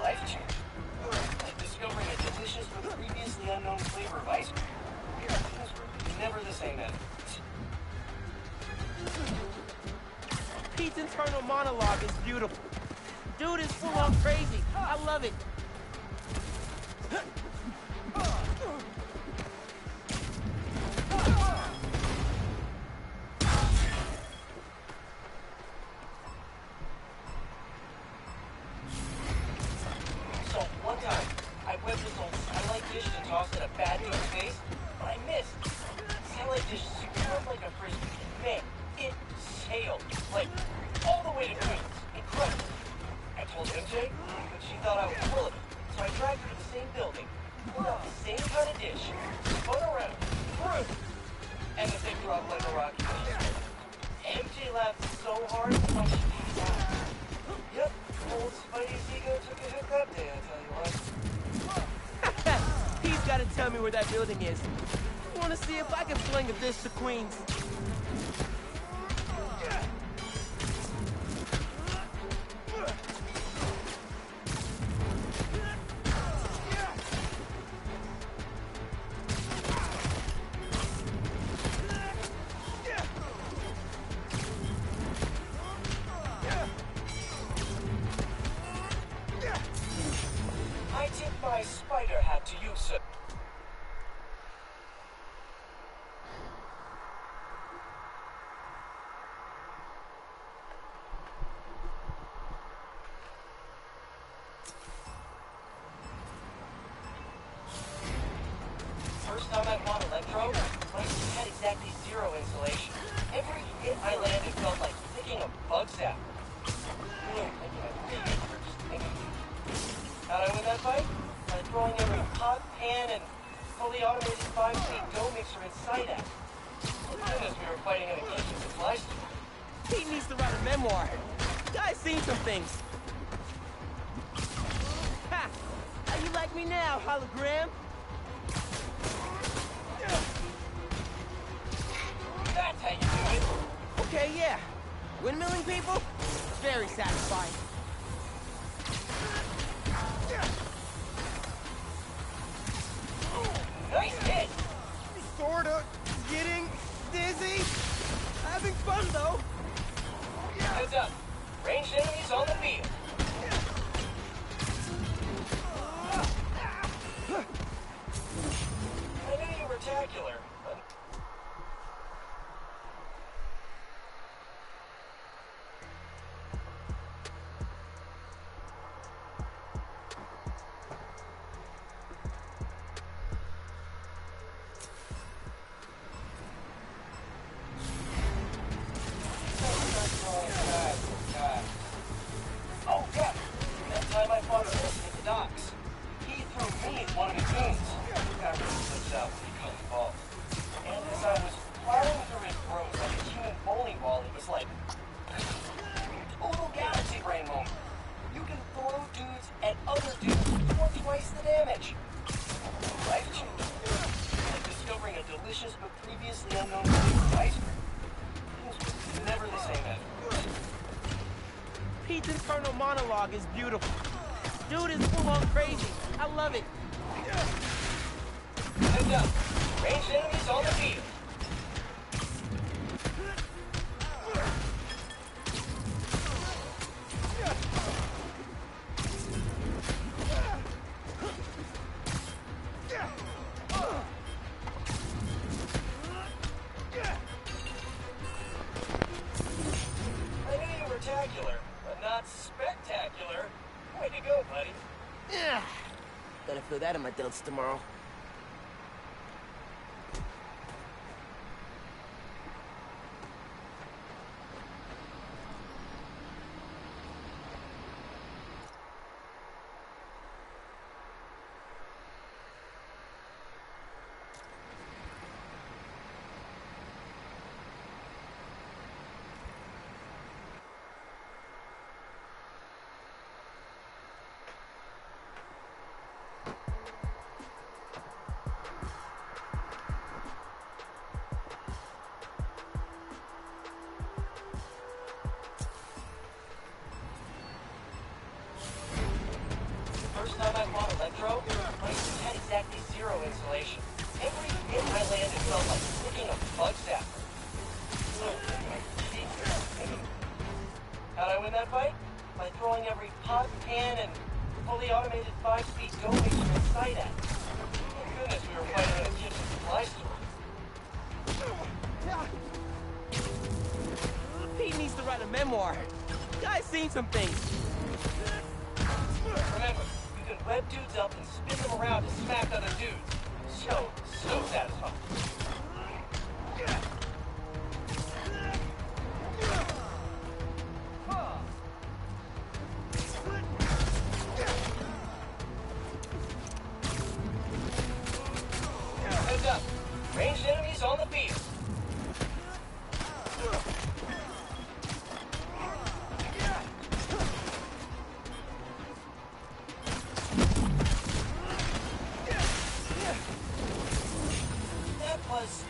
R: Life change. Like discovering a delicious but previously unknown flavor of ice cream. Things were never the same afterwards.
A: Pete's internal monologue is beautiful. Dude is full on crazy. I love it.
R: So, one time, I whipped this old satellite dish to toss at a bad dude's face, but I missed. Satellite dish spun like a frisbee. Man, it sailed, like, all the way to Queens. Incredible. I told MJ, but she thought I was full of it. So I dragged her to the same building, pulled out the same kind of dish, spun around, threw, and the thing dropped like a rocket. MJ laughed so hard, like she passed out. Yep, old Spidey's ego took a hit that day, I tell you what.
A: Pete's gotta tell me where that building is. I wanna see if I can fling a dish to Queens.
R: I tip my spider hat to you, sir. First time I fought Electro, my suit had exactly 0 insulation. Every hit I landed felt like licking a bug zap. How'd I win that fight? By throwing every pot, pan, and fully automated 5-speed dough mixer in sight at. As soon as we were fighting in a kitchen supply store.
A: Pete needs to write a memoir. Guy's seen some things. Ha! How you like me now, hologram?
R: That's how you do it.
A: Okay, yeah. Windmilling people? Very satisfying.
R: Nice hit!
A: Sorta. Getting dizzy. Having fun, though.
R: Heads up. Ranged enemies on the field. I knew you were tacular, but... Oh, yeah. That time I fought Fisk at the docks. He threw me at one of his goons. That really flips out when you come involved. delicious but previously unknown flavor ice cream. Things were never the same after.
A: Pete's internal monologue is beautiful. Dude is full on crazy. I love it.
R: Heads up. Ranged enemies on the field. I knew you were tacular, but not spectacular. Way to go, buddy.
A: Yeah. Gotta feel that in my delts tomorrow.
R: First time I bought Electro, my suit had exactly 0 insulation. Every hit I landed felt like flicking a bug zapper. How'd I win that fight? By throwing every pot, can, and fully automated 5-speed go mixer in sight at. Thank goodness we were fighting in a kitchen supply store.
A: Pete needs to write a memoir. Guy's seen some things.
R: Remember, you can web dudes up and spin them around to smack other dudes. So satisfying. Heads up. Ranged enemies on the field. That was...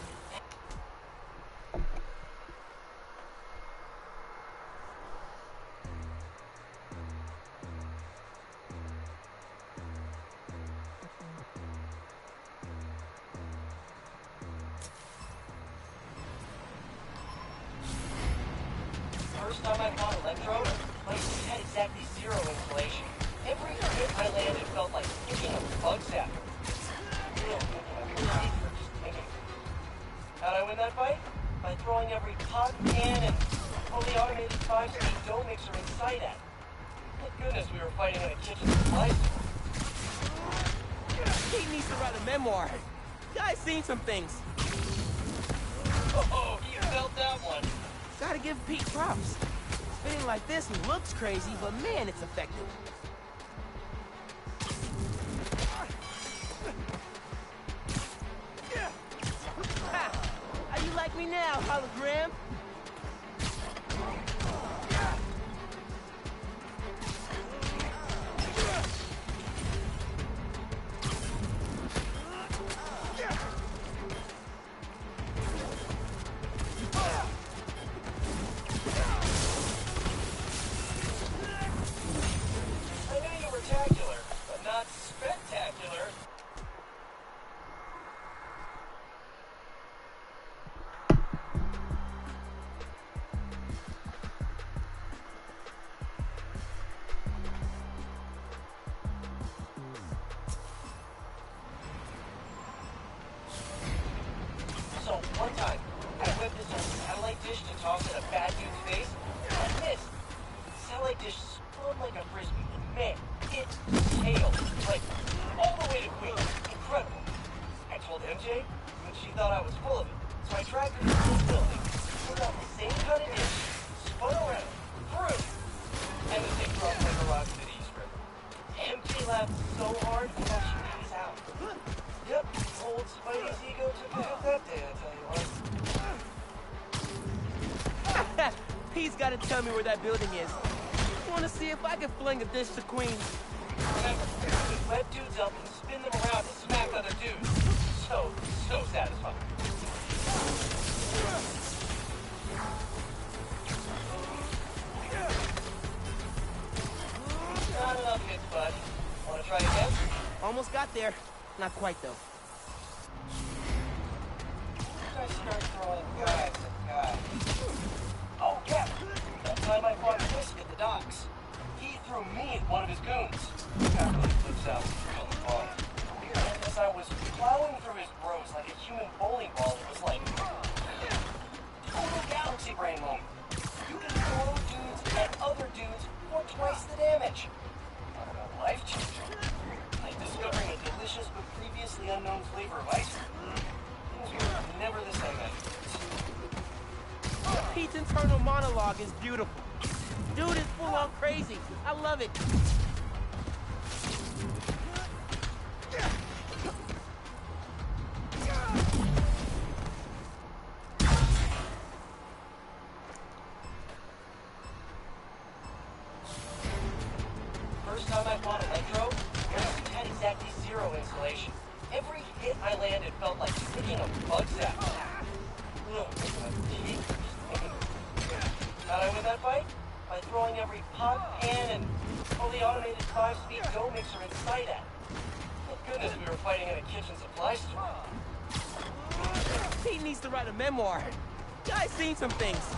R: First time I bought Electro, my suit had exactly 0 insulation. Every hit I landed felt like kicking a bug zapper. How'd I win that fight? By throwing every pot, can, and fully automated 5-speed dough mixer in sight at. Thank goodness we were fighting in a kitchen supply store.
A: Pete needs to write a memoir. Guy's seen some things.
R: Oh, you felt that one.
A: Gotta give Pete props. Spinning like this, he looks crazy, but man, it's effective. Ha! How you like me now, hologram?
R: I knew you were tacular, but not spectacular. So, one time, I whipped this old satellite dish to toss at a bad dude's face, and I missed. The satellite dish spun like a frisbee, and man, it tailed, like, all the way to Queens. Incredible. I told MJ, but she thought I was full of it, so I dragged her to this building, put out the same kind of dish, spun around, through, and the thing dropped like a rock to the East River. MJ laughed so hard, I thought she passed out. Yep, old Spidey's ego took a hit that day, I tell you what.
A: Pete's gotta tell me where that building is. I wanna see if I can fling a dish to Queens.
R: Remember, you can web dudes up and spin them around to smack other dudes. So so satisfying. Not enough hits, bud. Wanna try again?
A: Almost got there. Not quite, though.
R: I start throwing guys at guys. Oh, yeah. That time I fought Fisk at the docks. He threw me at one of his goons. Got really flips out on the ball. And as I was plowing through his bros like a human bowling ball, it was like total galaxy brain moment. You can throw dudes at other dudes for twice the damage. Life changing. Like discovering a delicious but previously unknown flavor of ice cream. Things were never the same afterwards.
A: Pete's internal monologue is beautiful. Dude is full on crazy. I love it.
R: First time I bought Electro, it had exactly 0 insulation. Every hit I landed felt like picking a bug zap. Ugh, my teeth. How'd I win that fight? By throwing every pot, pan, and fully automated 5-speed dough mixer in sight at. Thank goodness we were fighting in a kitchen supply store.
A: Pete needs to write a memoir. Guy's seen some things.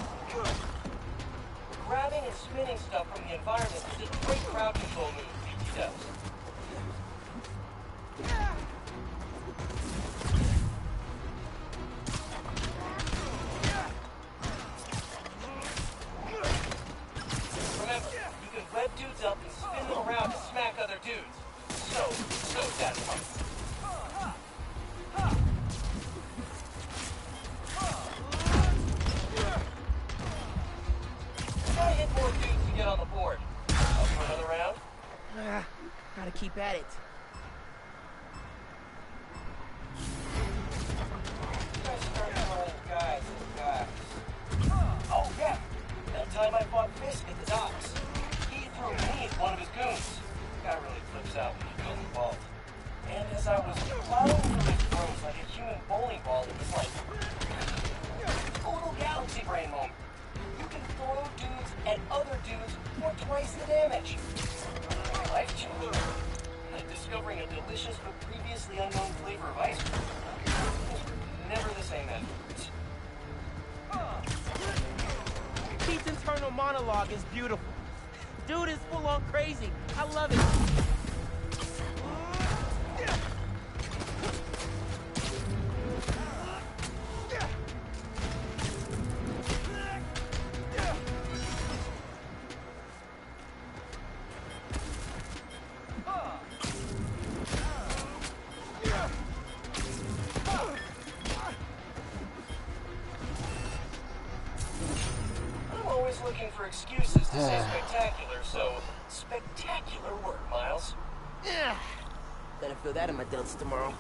R: Grabbing and spinning stuff from the environment is a great crowd control move, Pete does. Remember, you can web dudes up and spin them around to smack other dudes. So satisfying. Try to hit more dudes to get on the board. Up for another round?
A: Gotta keep at it.
R: I start throwing guys at guys. Oh, yeah. That time I fought Fisk at the docks. He threw me at one of his goons. Guy really flips out when he feels involved. And as I was plowing through his bros like a human bowling ball, it was like total galaxy brain moment. You can throw dudes at other dudes for twice the damage. Life changing. Like discovering a delicious but previously unknown flavor of ice cream. Things were never the same afterwards.
A: Pete's internal monologue is beautiful. Dude is full on crazy. I love it.
R: Looking for excuses to say spectacular, so spectacular work, Miles.
A: Yeah. Better feel that in my delts tomorrow.